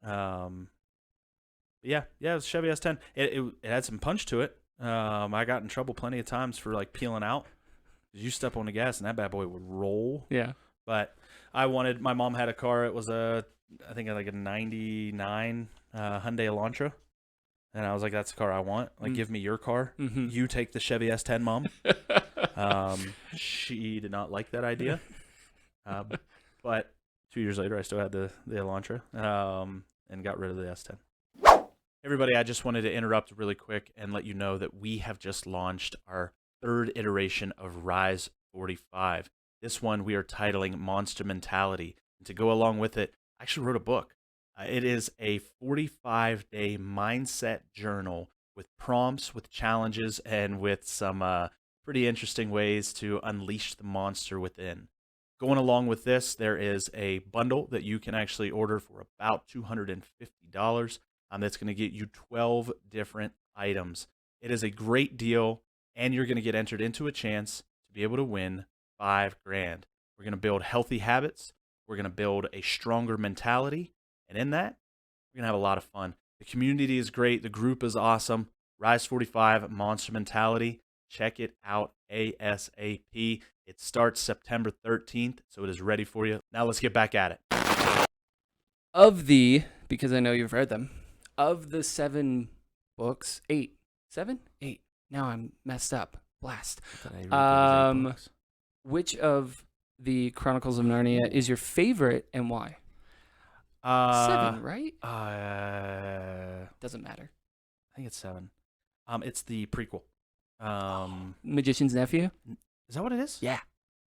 [SPEAKER 1] Yeah, it was Chevy S10. It had some punch to it. I got in trouble plenty of times for like peeling out. You step on the gas and that bad boy would roll.
[SPEAKER 2] Yeah.
[SPEAKER 1] But my mom had a car. It was I think like a '99 Hyundai Elantra. And I was like, that's the car I want. Like, give me your car.
[SPEAKER 2] Mm-hmm.
[SPEAKER 1] You take the Chevy S10, Mom. She did not like that idea. But 2 years later, I still had the Elantra and got rid of the S10. Everybody, I just wanted to interrupt really quick and let you know that we have just launched our third iteration of Rise 45. This one we are titling Monster Mentality. And to go along with it, I actually wrote a book. It is a 45-day mindset journal with prompts, with challenges, and with some pretty interesting ways to unleash the monster within. Going along with this, there is a bundle that you can actually order for about $250. That's going to get you 12 different items. It is a great deal, and you're going to get entered into a chance to be able to win $5,000. We're going to build healthy habits. We're going to build a stronger mentality. And in that, we're going to have a lot of fun. The community is great. The group is awesome. Rise 45 Monster Mentality. Check it out ASAP. It starts September 13th, so it is ready for you. Now let's get back at it.
[SPEAKER 2] Because I know you've read them, of the 7 books, 8. 7? 8. Now I'm messed up. Blast. Which of the Chronicles of Narnia is your favorite and why? 7, right? Doesn't matter.
[SPEAKER 1] I think it's 7. It's the prequel.
[SPEAKER 2] Magician's Nephew?
[SPEAKER 1] Is that what it is?
[SPEAKER 2] Yeah.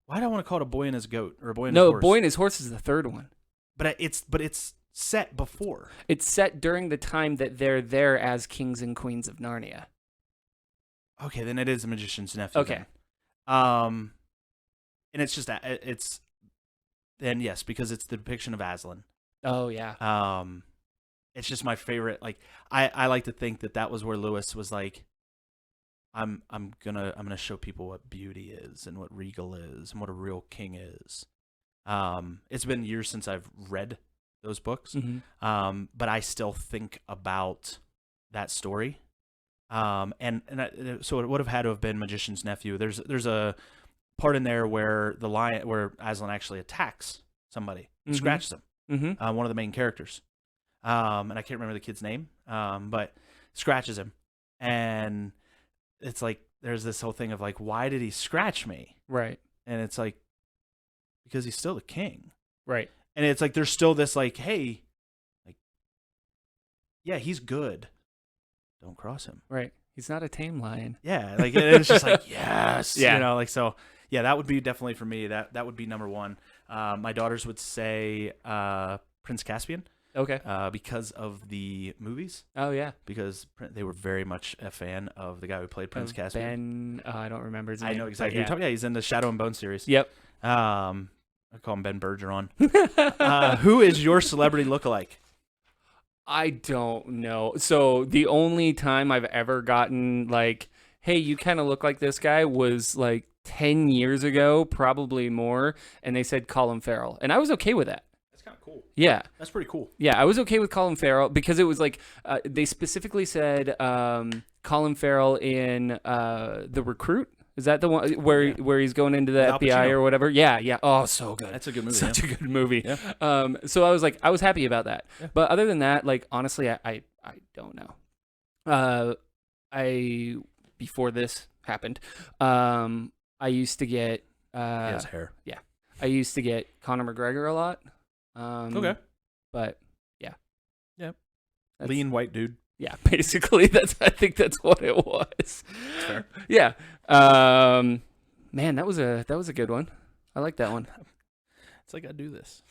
[SPEAKER 1] Why do I want to call it a boy and his goat or a boy and his horse?
[SPEAKER 2] No, Boy and His Horse is the third one.
[SPEAKER 1] But it's set before.
[SPEAKER 2] It's set during the time that they're there as kings and queens of Narnia.
[SPEAKER 1] Okay, then it is a Magician's Nephew.
[SPEAKER 2] Okay.
[SPEAKER 1] Then. And it's just then yes, because it's the depiction of Aslan.
[SPEAKER 2] Oh yeah.
[SPEAKER 1] It's just my favorite. Like I like to think that was where Lewis was like, I'm gonna show people what beauty is and what regal is and what a real king is. It's been years since I've read those books, but I still think about that story. So it would have had to have been Magician's Nephew. There's a part in there where where Aslan actually attacks somebody and scratches him. One of the main characters, and I can't remember the kid's name, but scratches him, and it's like there's this whole thing of like, why did he scratch me?
[SPEAKER 2] Right.
[SPEAKER 1] And it's like, because he's still the king.
[SPEAKER 2] Right.
[SPEAKER 1] And it's like there's still this like, hey, like, yeah, he's good. Don't cross him.
[SPEAKER 2] Right. He's not a tame lion.
[SPEAKER 1] Yeah. Like it's just like, yes.
[SPEAKER 2] Yeah.
[SPEAKER 1] You know, like so. Yeah, that would be definitely for me. That would be number one. My daughters would say Prince Caspian.
[SPEAKER 2] Okay.
[SPEAKER 1] Because of the movies.
[SPEAKER 2] Oh yeah.
[SPEAKER 1] Because they were very much a fan of the guy who played Prince Caspian.
[SPEAKER 2] I don't remember his name.
[SPEAKER 1] I know exactly. Who you're talking. Yeah, he's in the Shadow and Bone series.
[SPEAKER 2] Yep.
[SPEAKER 1] I call him Ben Bergeron. Who is your celebrity lookalike?
[SPEAKER 2] I don't know. So the only time I've ever gotten like, hey, you kind of look like this guy was like 10 years ago, probably more, and they said Colin Farrell, and I was okay with that.
[SPEAKER 1] That's kind of cool.
[SPEAKER 2] Yeah,
[SPEAKER 1] that's pretty cool.
[SPEAKER 2] Yeah, I was okay with Colin Farrell because it was like they specifically said Colin Farrell in The Recruit. Is that the one where he's going into the FBI or whatever? Yeah. Oh, so good.
[SPEAKER 1] That's a good movie.
[SPEAKER 2] Such a good movie.
[SPEAKER 1] Yeah.
[SPEAKER 2] So I was happy about that. Yeah. But other than that, like honestly, I don't know. Before this happened, I used to get
[SPEAKER 1] he has hair.
[SPEAKER 2] Yeah, I used to get Conor McGregor a lot.
[SPEAKER 1] Okay.
[SPEAKER 2] But yeah.
[SPEAKER 1] Lean white dude.
[SPEAKER 2] Yeah, basically I think that's what it was.
[SPEAKER 1] Fair.
[SPEAKER 2] Yeah. Man, that was a good one. I like that one.
[SPEAKER 1] It's like I do this.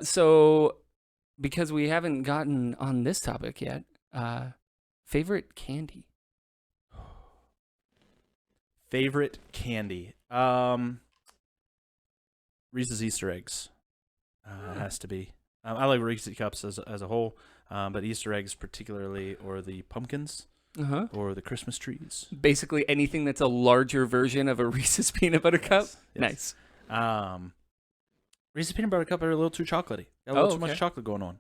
[SPEAKER 2] So because we haven't gotten on this topic yet, favorite candy.
[SPEAKER 1] Favorite candy. Reese's Easter eggs. Has to be. I like Reese's cups as a whole, but Easter eggs particularly, or the pumpkins. or the Christmas trees.
[SPEAKER 2] Basically anything that's a larger version of a Reese's peanut butter cup.
[SPEAKER 1] Yes.
[SPEAKER 2] Nice.
[SPEAKER 1] Reese's peanut butter cup are a little too chocolatey. Got a little too much chocolate going on.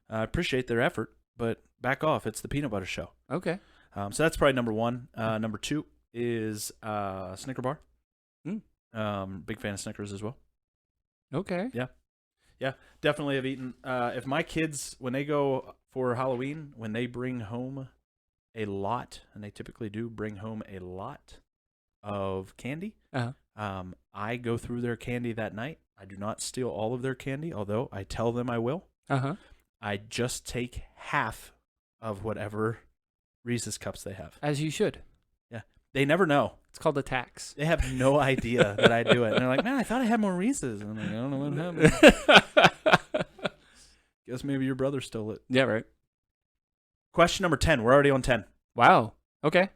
[SPEAKER 1] I appreciate their effort, but back off. It's the peanut butter show.
[SPEAKER 2] Okay.
[SPEAKER 1] So that's probably number one. Number two is Snicker bar. Big fan of Snickers as well.
[SPEAKER 2] Okay.
[SPEAKER 1] Yeah, definitely have eaten. If my kids, when they go for Halloween, when they bring home a lot, and they typically do bring home a lot of candy, I go through their candy that night. I do not steal all of their candy, although I tell them I will. I just take half of whatever Reese's cups they have.
[SPEAKER 2] As you should.
[SPEAKER 1] Yeah. They never know.
[SPEAKER 2] It's called a tax.
[SPEAKER 1] They have no idea that I do it. And they're like, man, I thought I had more Reese's. And I'm like, I don't know what happened. Guess maybe your brother stole it.
[SPEAKER 2] Yeah, right.
[SPEAKER 1] Question number 10. We're already on 10.
[SPEAKER 2] Wow. Okay.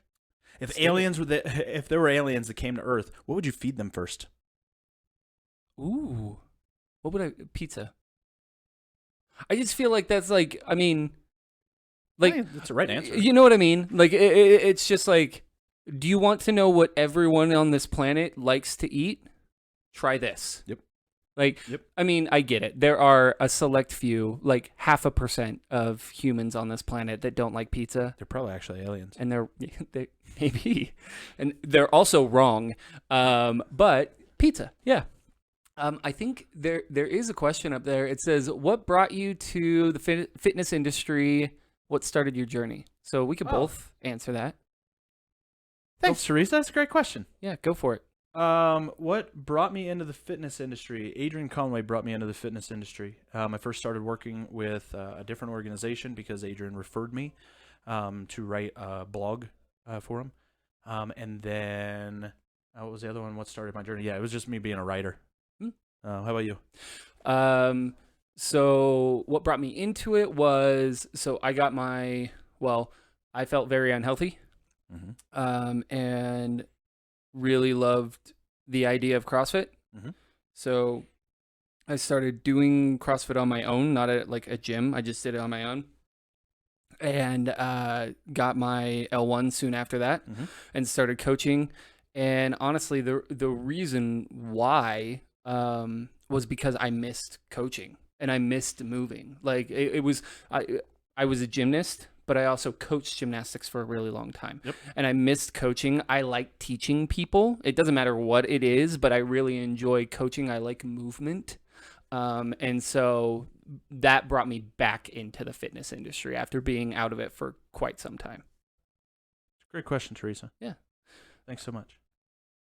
[SPEAKER 1] If there were aliens that came to Earth, what would you feed them first?
[SPEAKER 2] Ooh. What would pizza. I just feel like that's like, I mean, like,
[SPEAKER 1] that's the right answer.
[SPEAKER 2] You know what I mean? Like, it's just like, do you want to know what everyone on this planet likes to eat? Try this.
[SPEAKER 1] Yep.
[SPEAKER 2] Like, I mean, I get it. There are a select few, like 0.5% of humans on this planet that don't like pizza.
[SPEAKER 1] They're probably actually aliens.
[SPEAKER 2] And they maybe. And they're also wrong. But pizza, yeah. I think there is a question up there. It says, what brought you to the fitness industry? What started your journey? So we could both answer that.
[SPEAKER 1] Thanks, Teresa. That's a great question.
[SPEAKER 2] Yeah, go for it.
[SPEAKER 1] What brought me into the fitness industry? Adrian Conway brought me into the fitness industry. I first started working with a different organization because Adrian referred me to write a blog for him. And then what was the other one? What started my journey? Yeah, it was just me being a writer. How about you?
[SPEAKER 2] So what brought me into it was, I got I felt very unhealthy. And really loved the idea of CrossFit. So I started doing CrossFit on my own, not at like a gym. I just did it on my own. And got my L1 soon after that and started coaching. And honestly, the reason why was because I missed coaching and I missed moving. Like it was, I was a gymnast, but I also coached gymnastics for a really long time. And I missed coaching. I like teaching people. It doesn't matter what it is, but I really enjoy coaching. I like movement. And so that brought me back into the fitness industry after being out of it for quite some time.
[SPEAKER 1] Great question, Teresa.
[SPEAKER 2] Yeah.
[SPEAKER 1] Thanks so much.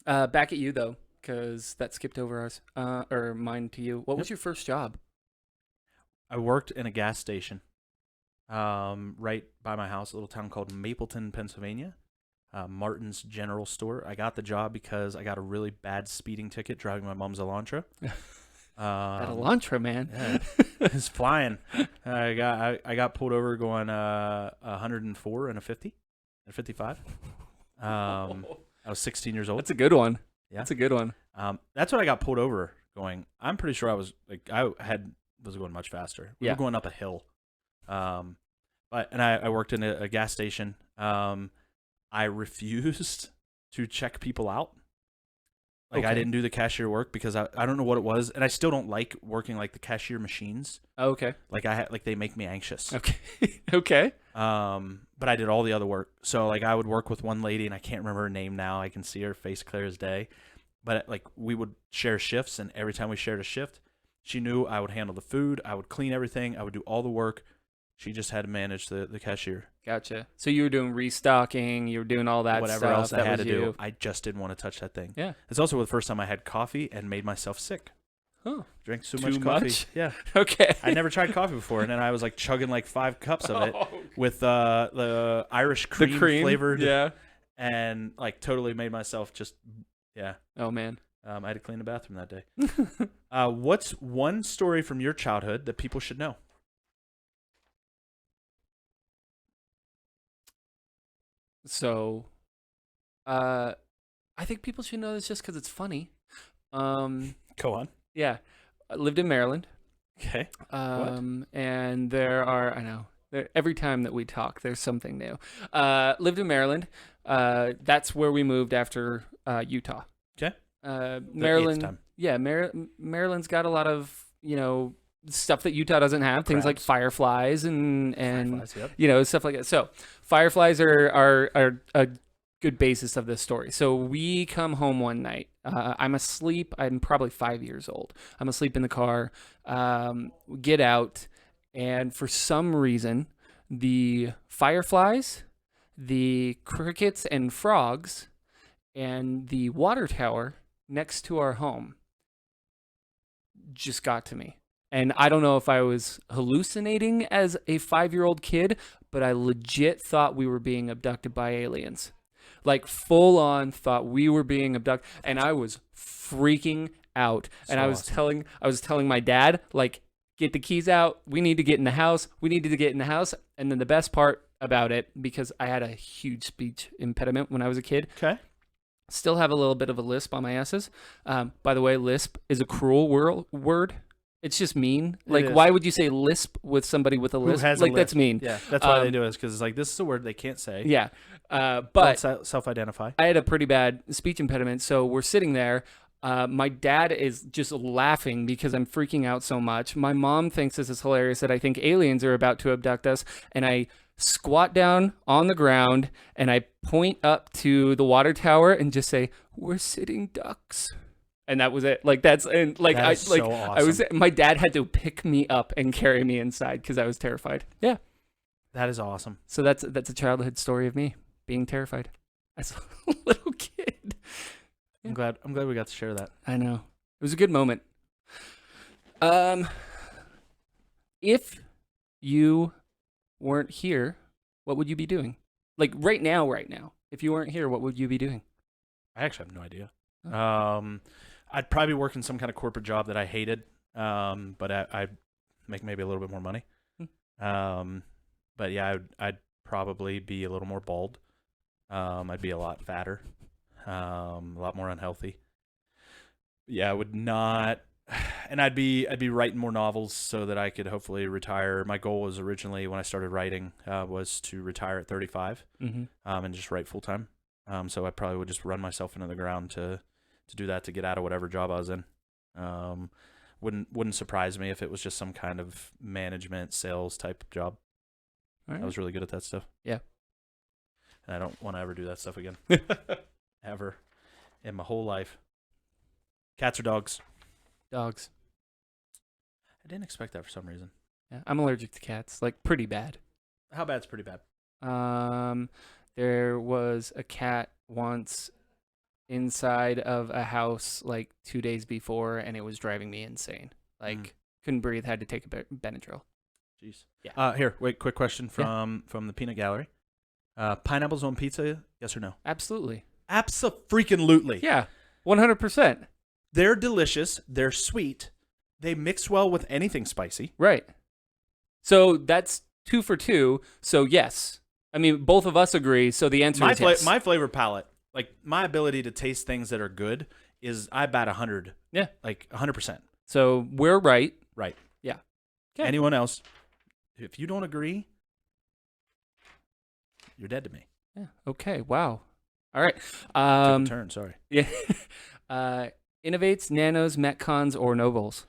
[SPEAKER 2] Back at you, though, because that skipped over ours, or mine to you. What was your first job?
[SPEAKER 1] I worked in a gas station. Right by my house, a little town called Mapleton, Pennsylvania. Martin's General Store. I got the job because I got a really bad speeding ticket driving my mom's Elantra.
[SPEAKER 2] That Elantra, man.
[SPEAKER 1] Yeah, it's flying. I got pulled over going 104 and a 50 and 55. I was 16 years old.
[SPEAKER 2] That's a good one.
[SPEAKER 1] Yeah,
[SPEAKER 2] that's a good one.
[SPEAKER 1] That's what I got pulled over going. I'm pretty sure I was going much faster. We were going up a hill. I worked in a gas station. I refused to check people out. Like I didn't do the cashier work because I don't know what it was, and I still don't like working like the cashier machines.
[SPEAKER 2] Okay.
[SPEAKER 1] Like they make me anxious.
[SPEAKER 2] Okay. Okay.
[SPEAKER 1] But I did all the other work. So like I would work with one lady, and I can't remember her name now. I can see her face clear as day. But like we would share shifts, and every time we shared a shift, she knew I would handle the food, I would clean everything, I would do all the work. She just had to manage the cashier.
[SPEAKER 2] Gotcha. So you were doing restocking, you were doing all that
[SPEAKER 1] Whatever
[SPEAKER 2] stuff.
[SPEAKER 1] else I had to do. I just didn't want to touch that thing.
[SPEAKER 2] Yeah.
[SPEAKER 1] It's also the first time I had coffee and made myself sick.
[SPEAKER 2] Oh.
[SPEAKER 1] Drank too
[SPEAKER 2] much
[SPEAKER 1] coffee. Yeah.
[SPEAKER 2] Okay.
[SPEAKER 1] I never tried coffee before, and then I was like chugging like 5 cups of it with the Irish cream flavored.
[SPEAKER 2] Yeah.
[SPEAKER 1] And like totally made myself just, yeah.
[SPEAKER 2] Oh, man.
[SPEAKER 1] I had to clean the bathroom that day. What's one story from your childhood that people should know?
[SPEAKER 2] So, I think people should know this just because it's funny.
[SPEAKER 1] Go on.
[SPEAKER 2] Yeah. I lived in Maryland.
[SPEAKER 1] Okay.
[SPEAKER 2] And there are, I know, Every time that we talk, there's something new. Lived in Maryland. That's where we moved after Utah.
[SPEAKER 1] Okay.
[SPEAKER 2] Maryland.
[SPEAKER 1] time.
[SPEAKER 2] Yeah, Maryland's got a lot of, stuff that Utah doesn't have. Things like fireflies and
[SPEAKER 1] Fireflies, yep.
[SPEAKER 2] Stuff like that. So fireflies are a good basis of this story. So we come home one night. I'm asleep. I'm probably 5 years old. I'm asleep in the car. We get out, and for some reason, the fireflies, the crickets and frogs, and the water tower next to our home just got to me. And I don't know if I was hallucinating as a 5-year-old kid, but I legit thought we were being abducted by aliens. Like full on thought we were being abducted, and I was freaking out. And I was telling my dad, like, get the keys out. We need to get in the house. We needed to get in the house. And then the best part about it, because I had a huge speech impediment when I was a kid.
[SPEAKER 1] Okay.
[SPEAKER 2] Still have a little bit of a lisp on my S's. By the way, lisp is a cruel word. It's just mean. Like, why would you say lisp with somebody with a lisp? Like, that's mean.
[SPEAKER 1] Yeah, that's why they do it, because it's like, this is a word they can't say.
[SPEAKER 2] Yeah. But
[SPEAKER 1] self-identify.
[SPEAKER 2] I had a pretty bad speech impediment, so we're sitting there. My dad is just laughing because I'm freaking out so much. My mom thinks this is hilarious, that I think aliens are about to abduct us, and I squat down on the ground and I point up to the water tower and just say, "We're sitting ducks." And that was it. Like, that's, and like,
[SPEAKER 1] that is so awesome.
[SPEAKER 2] My dad had to pick me up and carry me inside because I was terrified. Yeah.
[SPEAKER 1] That is awesome.
[SPEAKER 2] So that's a childhood story of me being terrified as a little kid.
[SPEAKER 1] I'm glad we got to share that.
[SPEAKER 2] I know. It was a good moment. If you weren't here, what would you be doing? Like right now. If you weren't here, what would you be doing?
[SPEAKER 1] I actually have no idea.
[SPEAKER 2] Oh.
[SPEAKER 1] I'd probably be working some kind of corporate job that I hated, but I'd make maybe a little bit more money. But yeah, I'd probably be a little more bald. I'd be a lot fatter, a lot more unhealthy. Yeah, I would not, and I'd be writing more novels so that I could hopefully retire. My goal was originally, when I started writing, was to retire at 35, and just write full time. So I probably would just run myself into the ground to do that, to get out of whatever job I was in. Wouldn't surprise me if it was just some kind of management, sales type job.
[SPEAKER 2] Right.
[SPEAKER 1] I was really good at that stuff.
[SPEAKER 2] Yeah.
[SPEAKER 1] And I don't want to ever do that stuff again. Ever. In my whole life. Cats or dogs?
[SPEAKER 2] Dogs.
[SPEAKER 1] I didn't expect that for some reason.
[SPEAKER 2] Yeah, I'm allergic to cats, like pretty bad.
[SPEAKER 1] How bad's pretty bad?
[SPEAKER 2] There was a cat once inside of a house like 2 days before, and it was driving me insane. Like, couldn't breathe, had to take a Benadryl.
[SPEAKER 1] Jeez.
[SPEAKER 2] Yeah.
[SPEAKER 1] Here, wait, quick question from the Peanut Gallery. Pineapples on pizza, yes or no?
[SPEAKER 2] Absolutely.
[SPEAKER 1] Abso-freaking-lutely.
[SPEAKER 2] Yeah, 100%.
[SPEAKER 1] They're delicious. They're sweet. They mix well with anything spicy.
[SPEAKER 2] Right. So that's 2 for 2. So yes. I mean, both of us agree. So the answer is yes.
[SPEAKER 1] My flavor palette, like my ability to taste things that are good, is I bat 100.
[SPEAKER 2] Yeah.
[SPEAKER 1] Like 100%.
[SPEAKER 2] So we're right.
[SPEAKER 1] Right.
[SPEAKER 2] Yeah. Okay.
[SPEAKER 1] Anyone else, if you don't agree, you're dead to me.
[SPEAKER 2] Yeah. Okay. Wow. All right.
[SPEAKER 1] Took a turn. Sorry.
[SPEAKER 2] Yeah. Innovates, nanos, metcons, or nobles?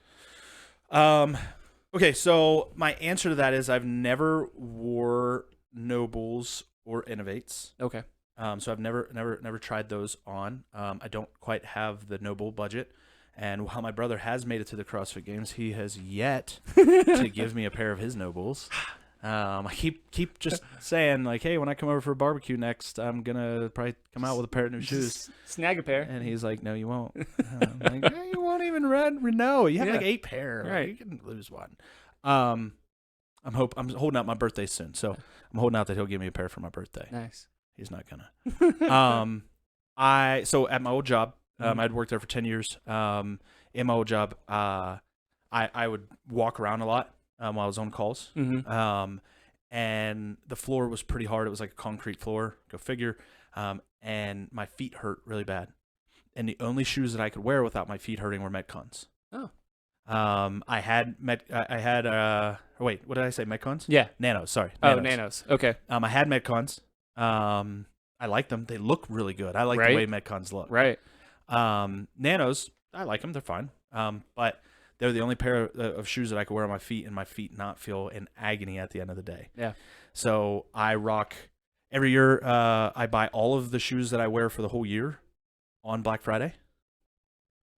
[SPEAKER 1] Okay, so my answer to that is I've never wore nobles or innovates.
[SPEAKER 2] Okay.
[SPEAKER 1] So I've never tried those on. I don't quite have the noble budget, and while my brother has made it to the CrossFit Games, he has yet to give me a pair of his nobles. I keep just saying, like, hey, when I come over for a barbecue next, I'm gonna probably come out with a pair of new shoes.
[SPEAKER 2] Snag a pair.
[SPEAKER 1] And he's like, no, you won't. I'm like, hey, you won't even run. No, you have like 8 pair.
[SPEAKER 2] Right.
[SPEAKER 1] You can lose one. I'm holding out my birthday soon, so I'm holding out that he'll give me a pair for my birthday.
[SPEAKER 2] Nice.
[SPEAKER 1] He's not gonna. So at my old job, I'd worked there for 10 years. In my old job, I would walk around a lot while I was on calls. And the floor was pretty hard. It was like a concrete floor. Go figure. And my feet hurt really bad. And the only shoes that I could wear without my feet hurting were Metcons.
[SPEAKER 2] Oh.
[SPEAKER 1] Wait, what did I say? Metcons?
[SPEAKER 2] Yeah.
[SPEAKER 1] Nanos. Sorry.
[SPEAKER 2] Oh,
[SPEAKER 1] Nanos.
[SPEAKER 2] nanos. Okay.
[SPEAKER 1] I had Metcons. I like them. They look really good. I like the way Metcons look.
[SPEAKER 2] Right.
[SPEAKER 1] Nanos, I like them. They're fine. But they're the only pair of shoes that I can wear on my feet and my feet not feel in agony at the end of the day.
[SPEAKER 2] Yeah.
[SPEAKER 1] So I rock every year. I buy all of the shoes that I wear for the whole year on Black Friday.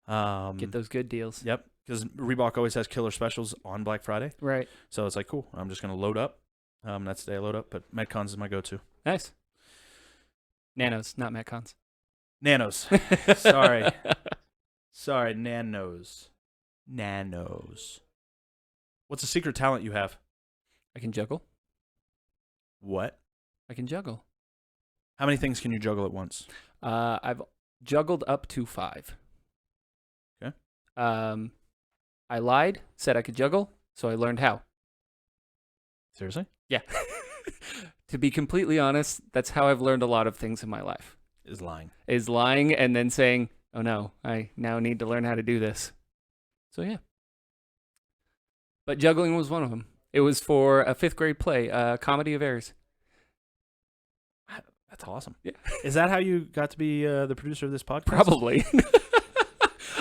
[SPEAKER 2] Get those good deals.
[SPEAKER 1] Yep. Because Reebok always has killer specials on Black Friday.
[SPEAKER 2] Right.
[SPEAKER 1] So it's like, cool. I'm just going to load up. That's the day I load up. But Metcons is my go-to.
[SPEAKER 2] Nice. Nanos, not Metcons.
[SPEAKER 1] Nanos. Sorry. Sorry, nanos. Nanos. What's a secret talent you have?
[SPEAKER 2] I can juggle.
[SPEAKER 1] What?
[SPEAKER 2] I can juggle.
[SPEAKER 1] How many things can you juggle at once?
[SPEAKER 2] I've juggled up to 5.
[SPEAKER 1] Okay.
[SPEAKER 2] I lied, said I could juggle, so I learned how.
[SPEAKER 1] Seriously?
[SPEAKER 2] Yeah. To be completely honest, that's how I've learned a lot of things in my life.
[SPEAKER 1] Is
[SPEAKER 2] lying and then saying, oh no, I now need to learn how to do this. So yeah. But juggling was one of them. It was for a 5th grade play, Comedy of Errors.
[SPEAKER 1] That's awesome.
[SPEAKER 2] Yeah.
[SPEAKER 1] Is that how you got to be the producer of this podcast?
[SPEAKER 2] Probably.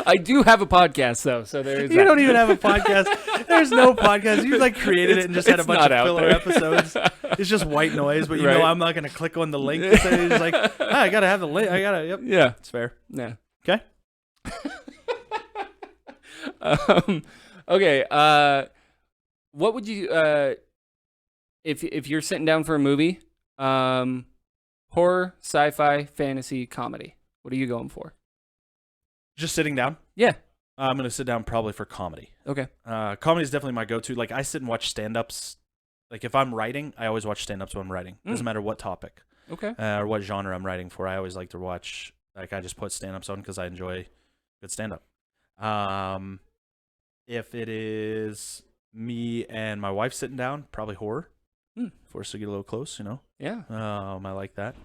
[SPEAKER 2] I do have a podcast though, so there's.
[SPEAKER 1] You don't even have a podcast. There's no podcast. You like created it and just had a bunch of filler episodes. It's just white noise, but you know I'm not going to click on the link. It's just like, I got to have the link. I got to. Yep.
[SPEAKER 2] Yeah,
[SPEAKER 1] it's fair.
[SPEAKER 2] Yeah.
[SPEAKER 1] Okay.
[SPEAKER 2] Okay. What would you if you're sitting down for a movie, horror, sci-fi, fantasy, comedy? What are you going for?
[SPEAKER 1] Just sitting down?
[SPEAKER 2] Yeah.
[SPEAKER 1] I'm going to sit down probably for comedy.
[SPEAKER 2] Okay.
[SPEAKER 1] Comedy is definitely my go-to. Like, I sit and watch stand-ups. Like, if I'm writing, I always watch stand-ups when I'm writing. Doesn't matter what topic.
[SPEAKER 2] Okay.
[SPEAKER 1] Or what genre I'm writing for. I always like to watch, like, I just put stand-ups on because I enjoy good stand-up. If it is me and my wife sitting down, probably horror. Forced to get a little close, you know?
[SPEAKER 2] Yeah.
[SPEAKER 1] I like that.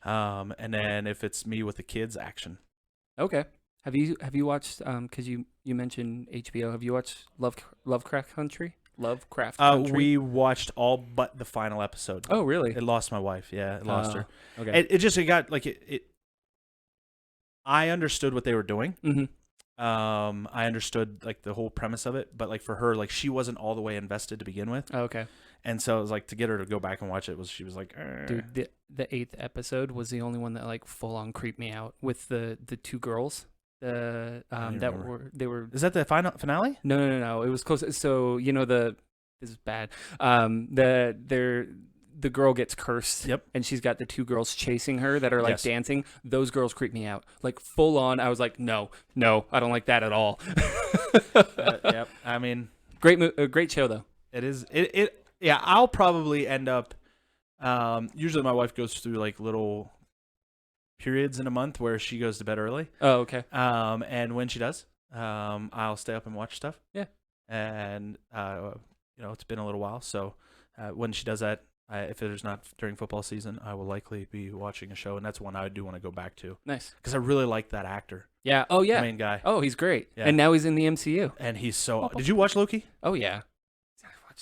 [SPEAKER 1] And then if it's me with the kids, action.
[SPEAKER 2] Okay. Have you watched because you mentioned HBO? Have you watched Lovecraft Country? Lovecraft Country.
[SPEAKER 1] We watched all but the final episode.
[SPEAKER 2] Oh, really?
[SPEAKER 1] It lost my wife. Yeah, it lost her.
[SPEAKER 2] Okay.
[SPEAKER 1] It got like it. I understood what they were doing.
[SPEAKER 2] Mm-hmm.
[SPEAKER 1] I understood like the whole premise of it, but like for her, like she wasn't all the way invested to begin with.
[SPEAKER 2] Oh, okay.
[SPEAKER 1] And so it was like to get her to go back and watch it she was like,
[SPEAKER 2] dude, the 8th episode was the only one that like full on creeped me out with the 2 girls. Is
[SPEAKER 1] that the final finale?
[SPEAKER 2] No. It was close. So this is bad. The girl gets cursed.
[SPEAKER 1] Yep.
[SPEAKER 2] And she's got the 2 girls chasing her that are like dancing. Those girls creep me out. Like full on. I was like, no, I don't like that at all.
[SPEAKER 1] Yep. I mean,
[SPEAKER 2] great show though.
[SPEAKER 1] It is. Yeah. I'll probably end up. Usually my wife goes through like little periods in a month where she goes to bed early.
[SPEAKER 2] Oh, okay.
[SPEAKER 1] And when she does, I'll stay up and watch stuff.
[SPEAKER 2] Yeah.
[SPEAKER 1] And it's been a little while, so when she does that, if it is not during football season, I will likely be watching a show, and that's one I do want to go back to.
[SPEAKER 2] Nice.
[SPEAKER 1] Because I really like that actor.
[SPEAKER 2] Yeah. Oh, yeah.
[SPEAKER 1] The main guy.
[SPEAKER 2] Oh, he's great.
[SPEAKER 1] Yeah.
[SPEAKER 2] And now he's in the MCU.
[SPEAKER 1] And he's so. Did you watch Loki?
[SPEAKER 2] Oh yeah.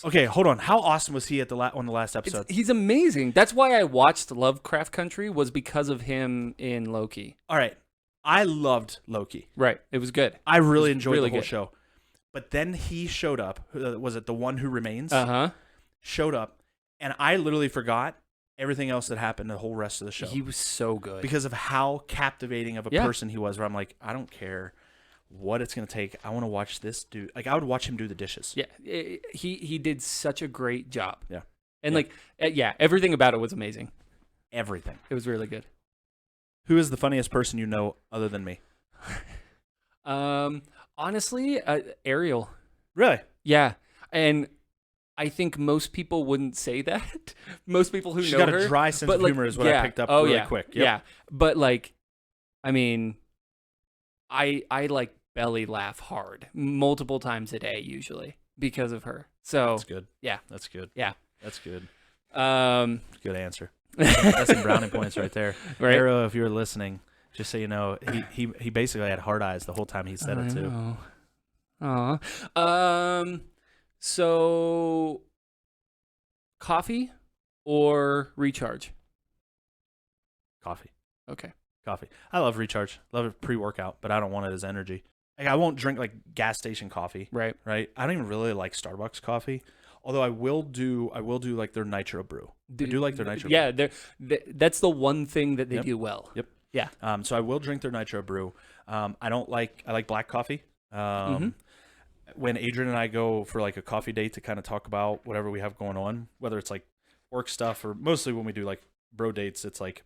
[SPEAKER 1] Okay, hold on. How awesome was he at on the last episode?
[SPEAKER 2] He's amazing. That's why I watched Lovecraft Country, was because of him in Loki.
[SPEAKER 1] All right. I loved Loki.
[SPEAKER 2] Right. It was good.
[SPEAKER 1] I really enjoyed
[SPEAKER 2] really
[SPEAKER 1] the whole
[SPEAKER 2] good.
[SPEAKER 1] show. But then he showed up. Was it The One Who Remains?
[SPEAKER 2] Uh-huh.
[SPEAKER 1] Showed up, and I literally forgot everything else that happened the whole rest of the show.
[SPEAKER 2] He was so good.
[SPEAKER 1] Because of how captivating of a person he was, where I'm like, I don't care what it's going to take. I want to watch this dude. Like, I would watch him do the dishes.
[SPEAKER 2] Yeah. He did such a great job.
[SPEAKER 1] Yeah.
[SPEAKER 2] And everything about it was amazing.
[SPEAKER 1] Everything.
[SPEAKER 2] It was really good.
[SPEAKER 1] Who is the funniest person you know other than me?
[SPEAKER 2] Honestly, Ariel.
[SPEAKER 1] Really?
[SPEAKER 2] Yeah. And I think most people wouldn't say that. Most people who
[SPEAKER 1] She's
[SPEAKER 2] know
[SPEAKER 1] got
[SPEAKER 2] her.
[SPEAKER 1] a dry sense of humor is what I picked up really quick. Yep.
[SPEAKER 2] Yeah. But I mean, I like belly laugh hard multiple times a day usually because of her. So
[SPEAKER 1] that's good.
[SPEAKER 2] Yeah.
[SPEAKER 1] That's good.
[SPEAKER 2] Yeah.
[SPEAKER 1] That's good.
[SPEAKER 2] Good
[SPEAKER 1] answer. That's some brownie points right there.
[SPEAKER 2] Right.
[SPEAKER 1] Arrow, if you're listening, just so you know, he basically had hard eyes the whole time he said it too.
[SPEAKER 2] So coffee or recharge?
[SPEAKER 1] Coffee.
[SPEAKER 2] Okay.
[SPEAKER 1] Coffee. I love recharge. Love it pre-workout, but I don't want it as energy. Like I won't drink like gas station coffee.
[SPEAKER 2] Right.
[SPEAKER 1] Right. I don't even really like Starbucks coffee. Although I will do like their nitro brew. I do like their nitro
[SPEAKER 2] yeah,
[SPEAKER 1] brew.
[SPEAKER 2] that's the one thing that they
[SPEAKER 1] Yep.
[SPEAKER 2] do well.
[SPEAKER 1] Yep.
[SPEAKER 2] Yeah.
[SPEAKER 1] So I will drink their nitro brew. I like black coffee. When Adrian and I go for like a coffee date to kind of talk about whatever we have going on, whether it's like work stuff or mostly when we do like bro dates, it's like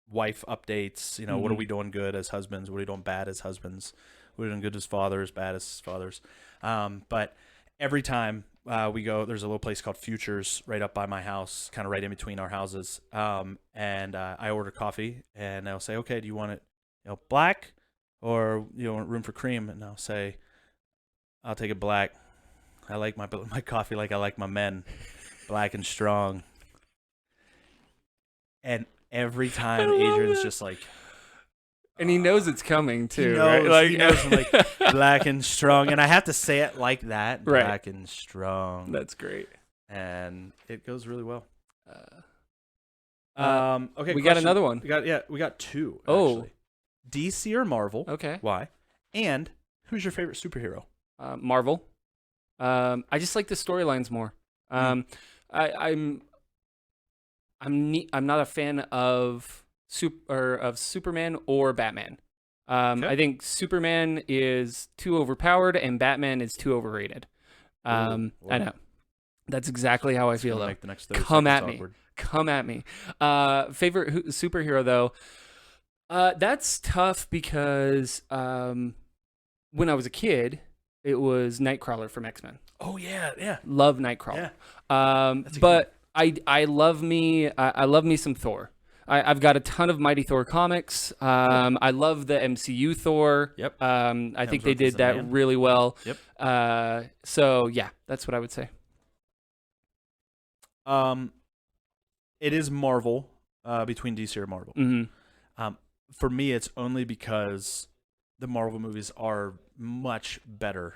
[SPEAKER 1] wife updates, what are we doing good as husbands? What are we doing bad as husbands? What are we doing good as fathers, bad as fathers? But every time we go, there's a little place called Futures right up by my house, kind of right in between our houses. And I order coffee and they'll say, okay, do you want it, black or, room for cream? And I'll say, I'll take it black. I like my coffee like I like my men, black and strong. And every time Adrian's just like,
[SPEAKER 2] and he knows it's coming too,
[SPEAKER 1] he
[SPEAKER 2] right? Like,
[SPEAKER 1] he knows I'm like black and strong, and I have to say it like that,
[SPEAKER 2] Right.
[SPEAKER 1] black and strong.
[SPEAKER 2] That's great.
[SPEAKER 1] And it goes really well.
[SPEAKER 2] we
[SPEAKER 1] Okay,
[SPEAKER 2] got
[SPEAKER 1] question.
[SPEAKER 2] another one.
[SPEAKER 1] We got two.
[SPEAKER 2] Oh.
[SPEAKER 1] Actually. DC or Marvel?
[SPEAKER 2] Okay.
[SPEAKER 1] Why? And who's your favorite superhero?
[SPEAKER 2] Marvel. I just like the storylines more. I'm not a fan of Superman or Batman.
[SPEAKER 1] Okay.
[SPEAKER 2] I think Superman is too overpowered and Batman is too overrated. I know. That's exactly how I feel though.
[SPEAKER 1] Make the next 30
[SPEAKER 2] Come at
[SPEAKER 1] seconds
[SPEAKER 2] me.
[SPEAKER 1] awkward.
[SPEAKER 2] Come at me. Favorite superhero though. That's tough because when I was a kid, it was Nightcrawler from X-Men.
[SPEAKER 1] Oh yeah.
[SPEAKER 2] Love Nightcrawler.
[SPEAKER 1] Yeah.
[SPEAKER 2] But I love me some Thor. I've got a ton of Mighty Thor comics. I love the MCU Thor.
[SPEAKER 1] Yep.
[SPEAKER 2] I think they did that really well.
[SPEAKER 1] Yep.
[SPEAKER 2] So yeah, that's what I would say.
[SPEAKER 1] It is Marvel, between DC or Marvel.
[SPEAKER 2] Mm-hmm.
[SPEAKER 1] For me, it's only because the Marvel movies are much better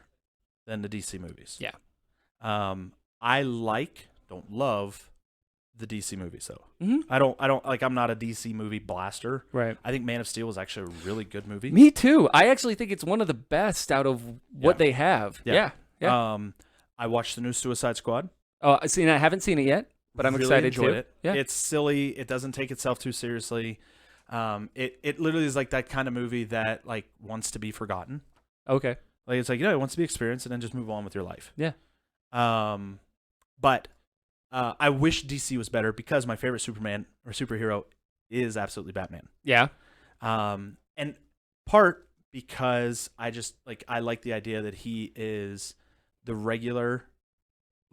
[SPEAKER 1] than the DC movies.
[SPEAKER 2] Yeah.
[SPEAKER 1] Don't love the DC movies though.
[SPEAKER 2] Mm-hmm.
[SPEAKER 1] I don't like. I'm not a DC movie blaster.
[SPEAKER 2] Right.
[SPEAKER 1] I think Man of Steel was actually a really good movie.
[SPEAKER 2] Me too. I actually think it's one of the best out of what they have. Yeah.
[SPEAKER 1] I watched the new Suicide Squad.
[SPEAKER 2] Oh, I haven't seen it yet, but I'm
[SPEAKER 1] really
[SPEAKER 2] excited
[SPEAKER 1] enjoyed
[SPEAKER 2] to.
[SPEAKER 1] It.
[SPEAKER 2] Yeah.
[SPEAKER 1] It's silly. It doesn't take itself too seriously. It literally is like that kind of movie that like wants to be forgotten.
[SPEAKER 2] Okay.
[SPEAKER 1] Like it's like, it wants to be experienced and then just move on with your life.
[SPEAKER 2] Yeah.
[SPEAKER 1] But I wish DC was better because my favorite Superman or superhero is absolutely Batman.
[SPEAKER 2] Yeah.
[SPEAKER 1] And part because I like the idea that he is the regular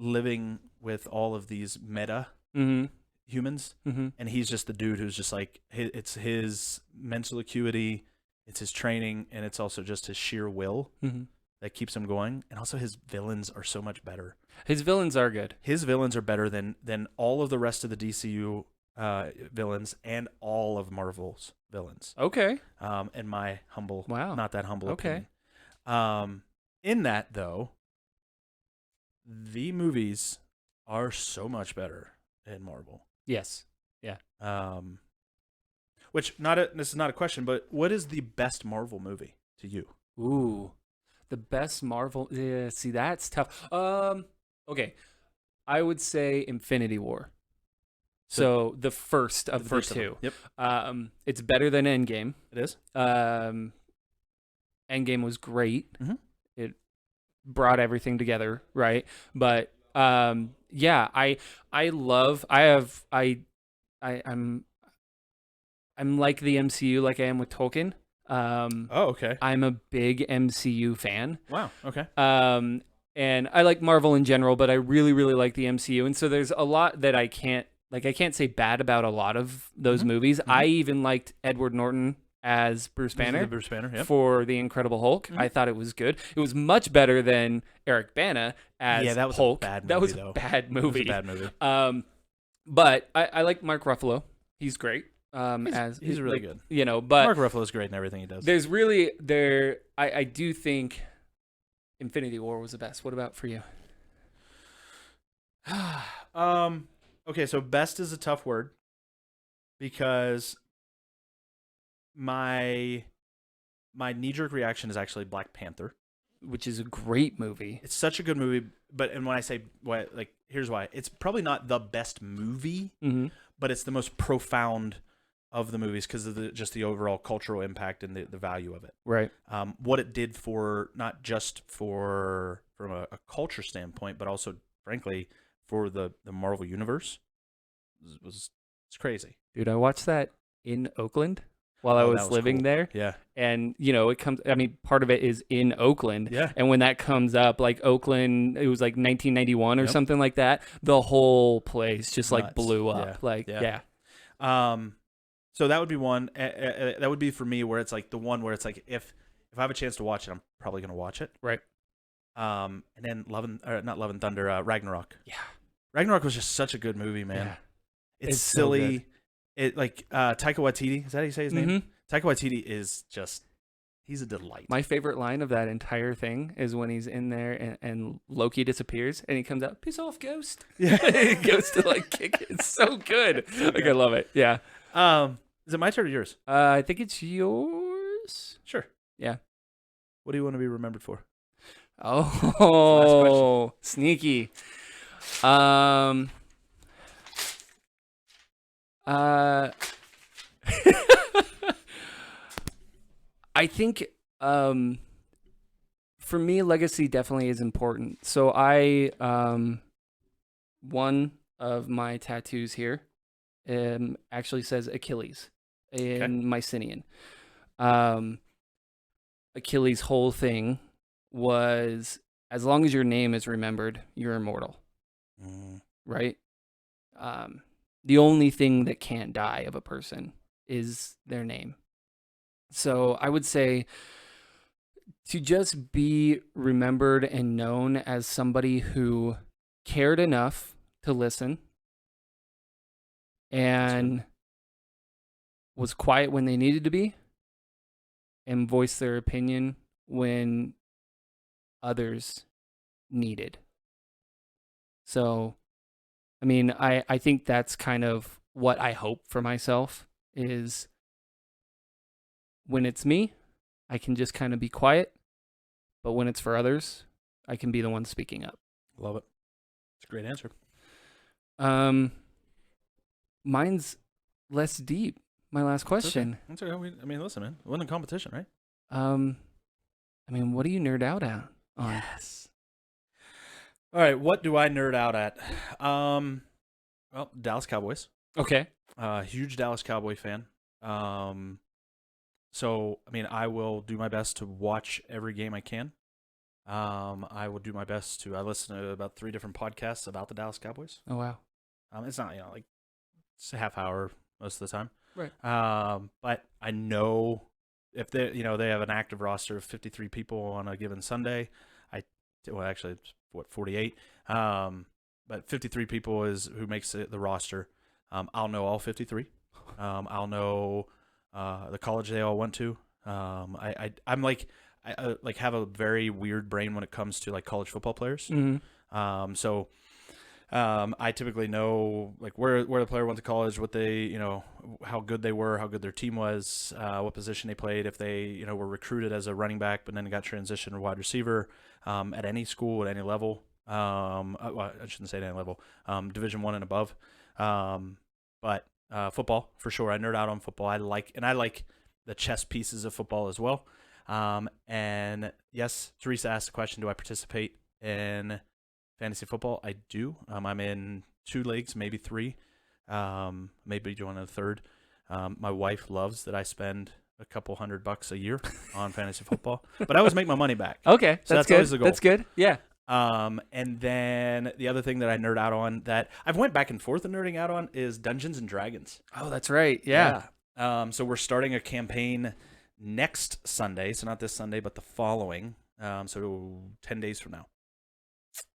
[SPEAKER 1] living with all of these meta humans, and he's just the dude who's just like, it's his mental acuity, it's his training, and it's also just his sheer will that keeps him going. And also his villains are so much better.
[SPEAKER 2] His villains are good.
[SPEAKER 1] His villains are better than all of the rest of the DCU villains and all of Marvel's villains.
[SPEAKER 2] Okay.
[SPEAKER 1] In my humble,
[SPEAKER 2] not
[SPEAKER 1] that humble
[SPEAKER 2] okay.
[SPEAKER 1] opinion. In that though, the movies are so much better in Marvel.
[SPEAKER 2] Yes. Yeah.
[SPEAKER 1] This is not a question, but what is the best Marvel movie to you?
[SPEAKER 2] Ooh, the best Marvel. Yeah, see, that's tough. Okay, I would say Infinity War. So the first of the two.
[SPEAKER 1] Yep.
[SPEAKER 2] It's better than Endgame.
[SPEAKER 1] It is.
[SPEAKER 2] Endgame was great.
[SPEAKER 1] Mm-hmm.
[SPEAKER 2] It brought everything together, right? But yeah, I'm like the MCU, like I am with Tolkien.
[SPEAKER 1] Okay.
[SPEAKER 2] I'm a big MCU fan.
[SPEAKER 1] Wow. Okay.
[SPEAKER 2] And I like Marvel in general, but I really, really like the MCU. And so there's a lot that I can't say bad about a lot of those movies. I even liked Edward Norton as Bruce Banner,
[SPEAKER 1] yep.
[SPEAKER 2] for The Incredible Hulk. I thought it was good. It was much better than Eric Bana as
[SPEAKER 1] that was
[SPEAKER 2] Hulk.
[SPEAKER 1] A bad movie,
[SPEAKER 2] that was
[SPEAKER 1] though.
[SPEAKER 2] a bad movie.
[SPEAKER 1] It was a bad movie.
[SPEAKER 2] But I like Mark Ruffalo. He's great.
[SPEAKER 1] He's really good.
[SPEAKER 2] You know, but
[SPEAKER 1] Mark Ruffalo's great in everything he does.
[SPEAKER 2] I do think Infinity War was the best. What about for you?
[SPEAKER 1] Okay, so best is a tough word because my knee-jerk reaction is actually Black Panther,
[SPEAKER 2] which is a great movie.
[SPEAKER 1] It's such a good movie, and when I say here's why. It's probably not the best movie, but it's the most profound of the movies because of just the overall cultural impact and the value of it.
[SPEAKER 2] Right.
[SPEAKER 1] What it did for not just from a culture standpoint, but also, frankly, for the Marvel universe it's crazy.
[SPEAKER 2] Dude, I watched that in Oakland while I was living
[SPEAKER 1] cool.
[SPEAKER 2] there.
[SPEAKER 1] Yeah.
[SPEAKER 2] And, it comes, part of it is in Oakland.
[SPEAKER 1] Yeah.
[SPEAKER 2] And when that comes up, like Oakland, it was like 1991 or something like that. The whole place just
[SPEAKER 1] Nuts.
[SPEAKER 2] blew up.
[SPEAKER 1] Yeah. So that would be one. That would be for me where it's like the one where it's like, if I have a chance to watch it, I'm probably going to watch it.
[SPEAKER 2] Right.
[SPEAKER 1] And then not Love and Thunder, Ragnarok.
[SPEAKER 2] Yeah.
[SPEAKER 1] Ragnarok was just such a good movie, man.
[SPEAKER 2] Yeah.
[SPEAKER 1] It's silly.
[SPEAKER 2] So
[SPEAKER 1] Taika Waititi, is that how you say his name? Taika Waititi is he's a delight.
[SPEAKER 2] My favorite line of that entire thing is when he's in there and Loki disappears and he comes out, "Piss off, ghost." Yeah. He goes to kick it. It's so good. I love it. Yeah.
[SPEAKER 1] Is it my turn or yours?
[SPEAKER 2] I think it's yours.
[SPEAKER 1] Sure.
[SPEAKER 2] Yeah.
[SPEAKER 1] What do you want to be remembered for?
[SPEAKER 2] Oh, sneaky. I think for me, legacy definitely is important. So one of my tattoos here actually says Achilles in Mycenaean. Achilles' whole thing was, as long as your name is remembered, you're immortal. Right? The only thing that can't die of a person is their name. So I would say to just be remembered and known as somebody who cared enough to listen and was quiet when they needed to be and voiced their opinion when others needed. So, I think that's kind of what I hope for myself is when it's me, I can just kind of be quiet. But when it's for others, I can be the one speaking up.
[SPEAKER 1] Love it. It's a great answer.
[SPEAKER 2] Mine's less deep. My last question.
[SPEAKER 1] That's okay. Listen, man. We're in a competition, right?
[SPEAKER 2] What do you nerd out on?
[SPEAKER 1] Yes. All right. What do I nerd out at? Well, Dallas Cowboys.
[SPEAKER 2] Okay.
[SPEAKER 1] Huge Dallas Cowboy fan. So, I will do my best to watch every game I can. I will do my best I listen to about 3 different podcasts about the Dallas Cowboys.
[SPEAKER 2] Oh, wow.
[SPEAKER 1] It's not, it's a half hour most of the time.
[SPEAKER 2] Right.
[SPEAKER 1] But I know if they have an active roster of 53 people on a given Sunday. Actually, it's 48. But 53 people is who makes the roster. I'll know all 53. I'll know the college they all went to. I have a very weird brain when it comes to college football players. So I typically know where the player went to college, what they how good they were, how good their team was, what position they played, if they were recruited as a running back but then got transitioned to wide receiver at any school at any level. I shouldn't say at any level. Division I and above. But football for sure. I nerd out on football. I like the chess pieces of football as well. And yes, Teresa asked the question: do I participate in fantasy football? I do. I'm in 2 leagues, maybe 3. Maybe join a 3rd. My wife loves that I spend a couple $100 a year on fantasy football, but I always make my money back.
[SPEAKER 2] Okay,
[SPEAKER 1] so that's
[SPEAKER 2] good.
[SPEAKER 1] Always the goal.
[SPEAKER 2] That's good. Yeah.
[SPEAKER 1] And then the other thing that I nerd out on that I've went back and forth in nerding out on is Dungeons and Dragons.
[SPEAKER 2] Oh, that's right. Yeah.
[SPEAKER 1] So we're starting a campaign next Sunday. So not this Sunday, but the following. So 10 days from now.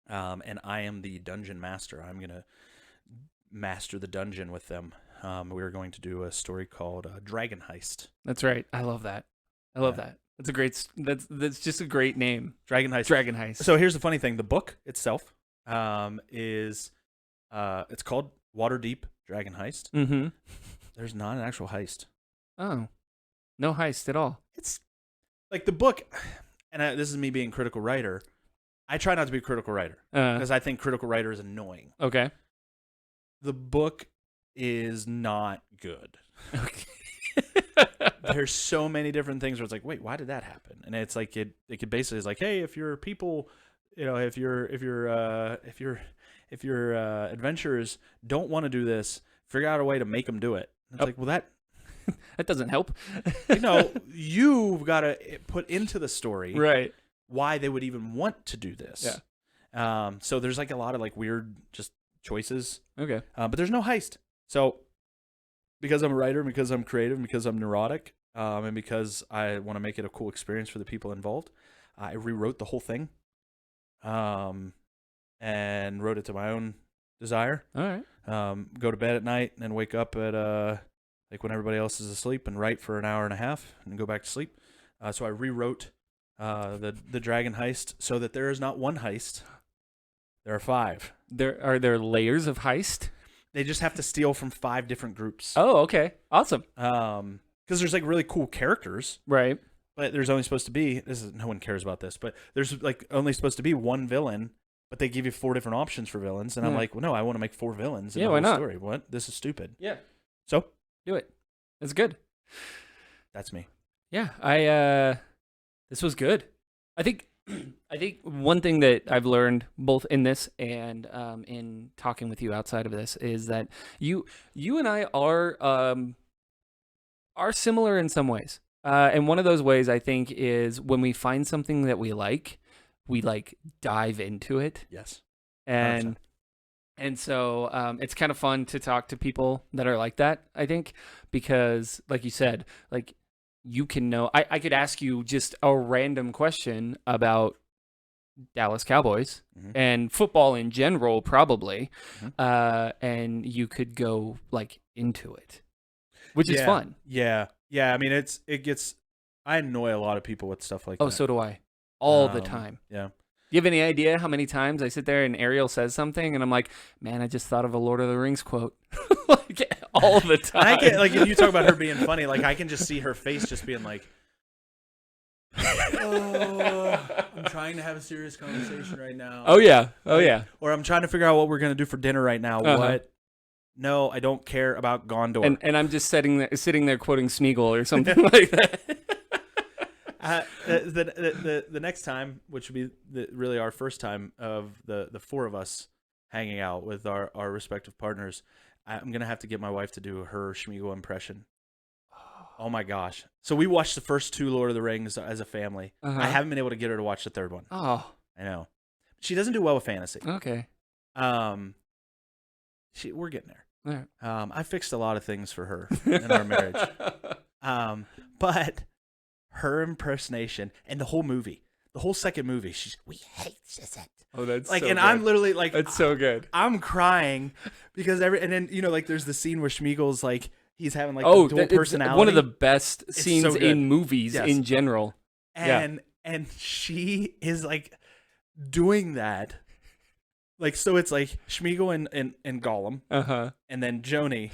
[SPEAKER 1] And I am the dungeon master. I'm going to master the dungeon with them. we were going to do a story called Dragon Heist.
[SPEAKER 2] That's right. I love that. I love that. That's a great. That's just a great name.
[SPEAKER 1] Dragon Heist.
[SPEAKER 2] Dragon Heist.
[SPEAKER 1] So here's the funny thing: the book itself is it's called Waterdeep Dragon Heist.
[SPEAKER 2] Mm-hmm.
[SPEAKER 1] There's not an actual heist.
[SPEAKER 2] Oh, no heist at all.
[SPEAKER 1] It's like the book, and this is me being a critical writer. I try not to be a critical writer because I think critical writer is annoying.
[SPEAKER 2] Okay.
[SPEAKER 1] The book is not good.
[SPEAKER 2] Okay.
[SPEAKER 1] There's so many different things where it's like, wait, why did that happen? And it's like it could basically is like, hey, if your people, if your adventurers don't want to do this, figure out a way to make them do it. And it's like, well,
[SPEAKER 2] that doesn't help.
[SPEAKER 1] You've got to put into the story
[SPEAKER 2] right
[SPEAKER 1] why they would even want to do this.
[SPEAKER 2] Yeah.
[SPEAKER 1] So there's like a lot of like weird just choices.
[SPEAKER 2] Okay.
[SPEAKER 1] But there's no heist. So because I'm a writer, and because I'm creative, and because I'm neurotic, and because I want to make it a cool experience for the people involved, I rewrote the whole thing, and wrote it to my own desire.
[SPEAKER 2] All right.
[SPEAKER 1] Go to bed at night and then wake up at like when everybody else is asleep and write for an hour and a half and go back to sleep. So I rewrote the Dragon Heist so that there is not one heist. There are 5.
[SPEAKER 2] Are there layers of heist?
[SPEAKER 1] They just have to steal from 5 different groups.
[SPEAKER 2] Oh, okay. Awesome.
[SPEAKER 1] Because there's like really cool characters.
[SPEAKER 2] Right.
[SPEAKER 1] But there's only supposed to be, no one cares about this, but there's like only supposed to be one villain, but they give you 4 different options for villains. And I'm like, well, no, I want to make 4 villains in the
[SPEAKER 2] why
[SPEAKER 1] whole
[SPEAKER 2] not?
[SPEAKER 1] story. What? This is stupid.
[SPEAKER 2] Yeah.
[SPEAKER 1] So?
[SPEAKER 2] Do it. That's good.
[SPEAKER 1] That's me.
[SPEAKER 2] Yeah. This was good. I think one thing that I've learned both in this and in talking with you outside of this is that you and I are similar in some ways. And one of those ways I think is when we find something that we like dive into it.
[SPEAKER 1] Yes.
[SPEAKER 2] 100%. And so it's kind of fun to talk to people that are like that, I think, because like you said, like you can know, I could ask you just a random question about Dallas Cowboys and football in general, probably, and you could go like into it, which is fun.
[SPEAKER 1] Yeah. I mean, I annoy a lot of people with stuff like that.
[SPEAKER 2] Oh, so do I. All the time.
[SPEAKER 1] Yeah.
[SPEAKER 2] Do you have any idea how many times I sit there and Ariel says something and I'm like, man, I just thought of a Lord of the Rings quote. Like all the time.
[SPEAKER 1] And I can, like, if you talk about her being funny, like I can just see her face just being like, oh, I'm trying to have a serious conversation right now.
[SPEAKER 2] Oh yeah.
[SPEAKER 1] Or I'm trying to figure out what we're gonna do for dinner right now. What? No, I don't care about Gondor.
[SPEAKER 2] And I'm just sitting there quoting Smeagol or something like that.
[SPEAKER 1] The next time, which would be really our first time of the 4 of us hanging out with our respective partners, I'm gonna have to get my wife to do her Smeagol impression. Oh my gosh! So we watched the first 2 Lord of the Rings as a family. I haven't been able to get her to watch the 3rd one.
[SPEAKER 2] Oh,
[SPEAKER 1] I know. She doesn't do well with fantasy.
[SPEAKER 2] Okay.
[SPEAKER 1] We're getting there.
[SPEAKER 2] All right.
[SPEAKER 1] I fixed a lot of things for her in our marriage. But her impersonation and the whole movie, the whole second movie, we hate it.
[SPEAKER 2] Oh, that's
[SPEAKER 1] like,
[SPEAKER 2] so
[SPEAKER 1] and
[SPEAKER 2] good.
[SPEAKER 1] I'm literally like,
[SPEAKER 2] that's so good.
[SPEAKER 1] I'm crying because and then like there's the scene where Smeagol's like he's having like
[SPEAKER 2] dual
[SPEAKER 1] personality.
[SPEAKER 2] One of the best scenes
[SPEAKER 1] so
[SPEAKER 2] in movies in general.
[SPEAKER 1] And she is like doing that. Like, so it's like Smeagol and Gollum, and then Joni,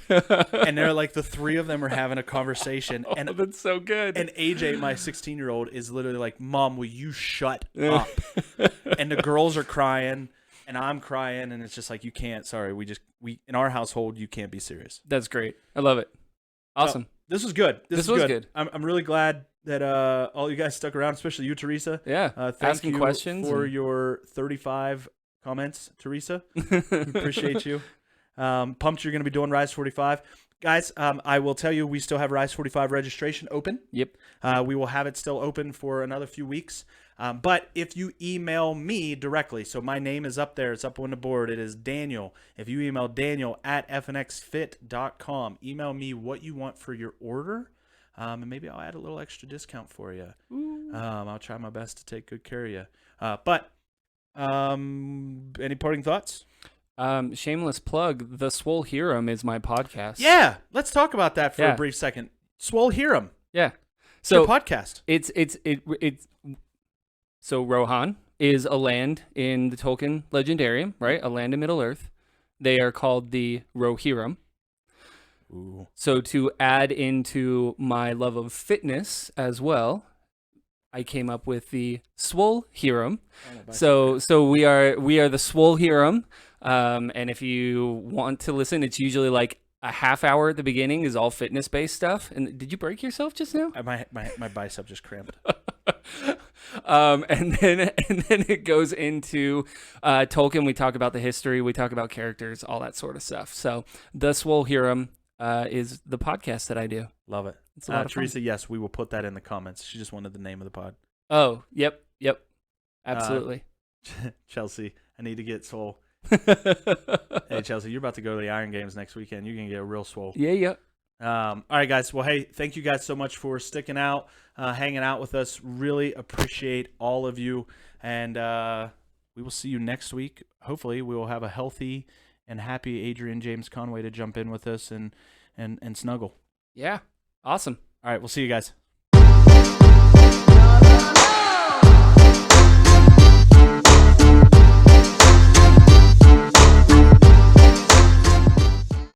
[SPEAKER 1] and they're like the 3 of them are having a conversation. And
[SPEAKER 2] that's so good.
[SPEAKER 1] And AJ, my 16-year-old, is literally like, "Mom, will you shut up?" And the girls are crying, and I'm crying, and it's just like, you can't. Sorry, we in our household, you can't be serious.
[SPEAKER 2] That's great. I love it. Awesome.
[SPEAKER 1] This was good.
[SPEAKER 2] This was good.
[SPEAKER 1] I'm really glad that all you guys stuck around, especially you, Teresa.
[SPEAKER 2] Yeah.
[SPEAKER 1] Thank
[SPEAKER 2] asking
[SPEAKER 1] you
[SPEAKER 2] questions
[SPEAKER 1] for your 35 comments, Teresa. We appreciate you. Pumped you're going to be doing Rise 45. Guys, I will tell you, we still have Rise 45 registration open.
[SPEAKER 2] Yep.
[SPEAKER 1] We will have it still open for another few weeks. But if you email me directly, so my name is up there, it's up on the board, it is Daniel. If you email Daniel at fnxfit.com, email me what you want for your order, and maybe I'll add a little extra discount for you. I'll try my best to take good care of you. But any parting thoughts?
[SPEAKER 2] Shameless plug. The Swole Hero is my podcast.
[SPEAKER 1] Yeah, let's talk about that for
[SPEAKER 2] Yeah.
[SPEAKER 1] a brief second. Swole Hiram.
[SPEAKER 2] Yeah.
[SPEAKER 1] So
[SPEAKER 2] So
[SPEAKER 1] podcast.
[SPEAKER 2] it's so Rohan is a land in the Tolkien Legendarium, right? A land in Middle Earth. They are called the Rohirrim.
[SPEAKER 1] Ooh.
[SPEAKER 2] So to add into my love of fitness as well, I came up with the Swole Hiram. So we are the Swole Hiram. And if you want to listen, it's usually like a half hour at the beginning is all fitness based stuff. And did you break yourself just now?
[SPEAKER 1] My bicep just cramped.
[SPEAKER 2] And then it goes into Tolkien. We talk about the history. We talk about characters, all that sort of stuff. So the Swole Hiram is the podcast that I do.
[SPEAKER 1] Love it.
[SPEAKER 2] It's a lot of fun.
[SPEAKER 1] Teresa, yes, we will put that in the comments. She just wanted the name of the pod.
[SPEAKER 2] Oh, yep, absolutely.
[SPEAKER 1] Chelsea, I need to get swole. Hey, Chelsea, you're about to go to the Iron Games next weekend. You're going to get a real swole.
[SPEAKER 2] Yeah.
[SPEAKER 1] All right, guys. Well, hey, thank you guys so much for sticking out, hanging out with us. Really appreciate all of you. And we will see you next week. Hopefully, we will have a healthy and happy Adrian James Conway to jump in with us and snuggle.
[SPEAKER 2] Yeah, awesome.
[SPEAKER 1] All right, we'll see you guys.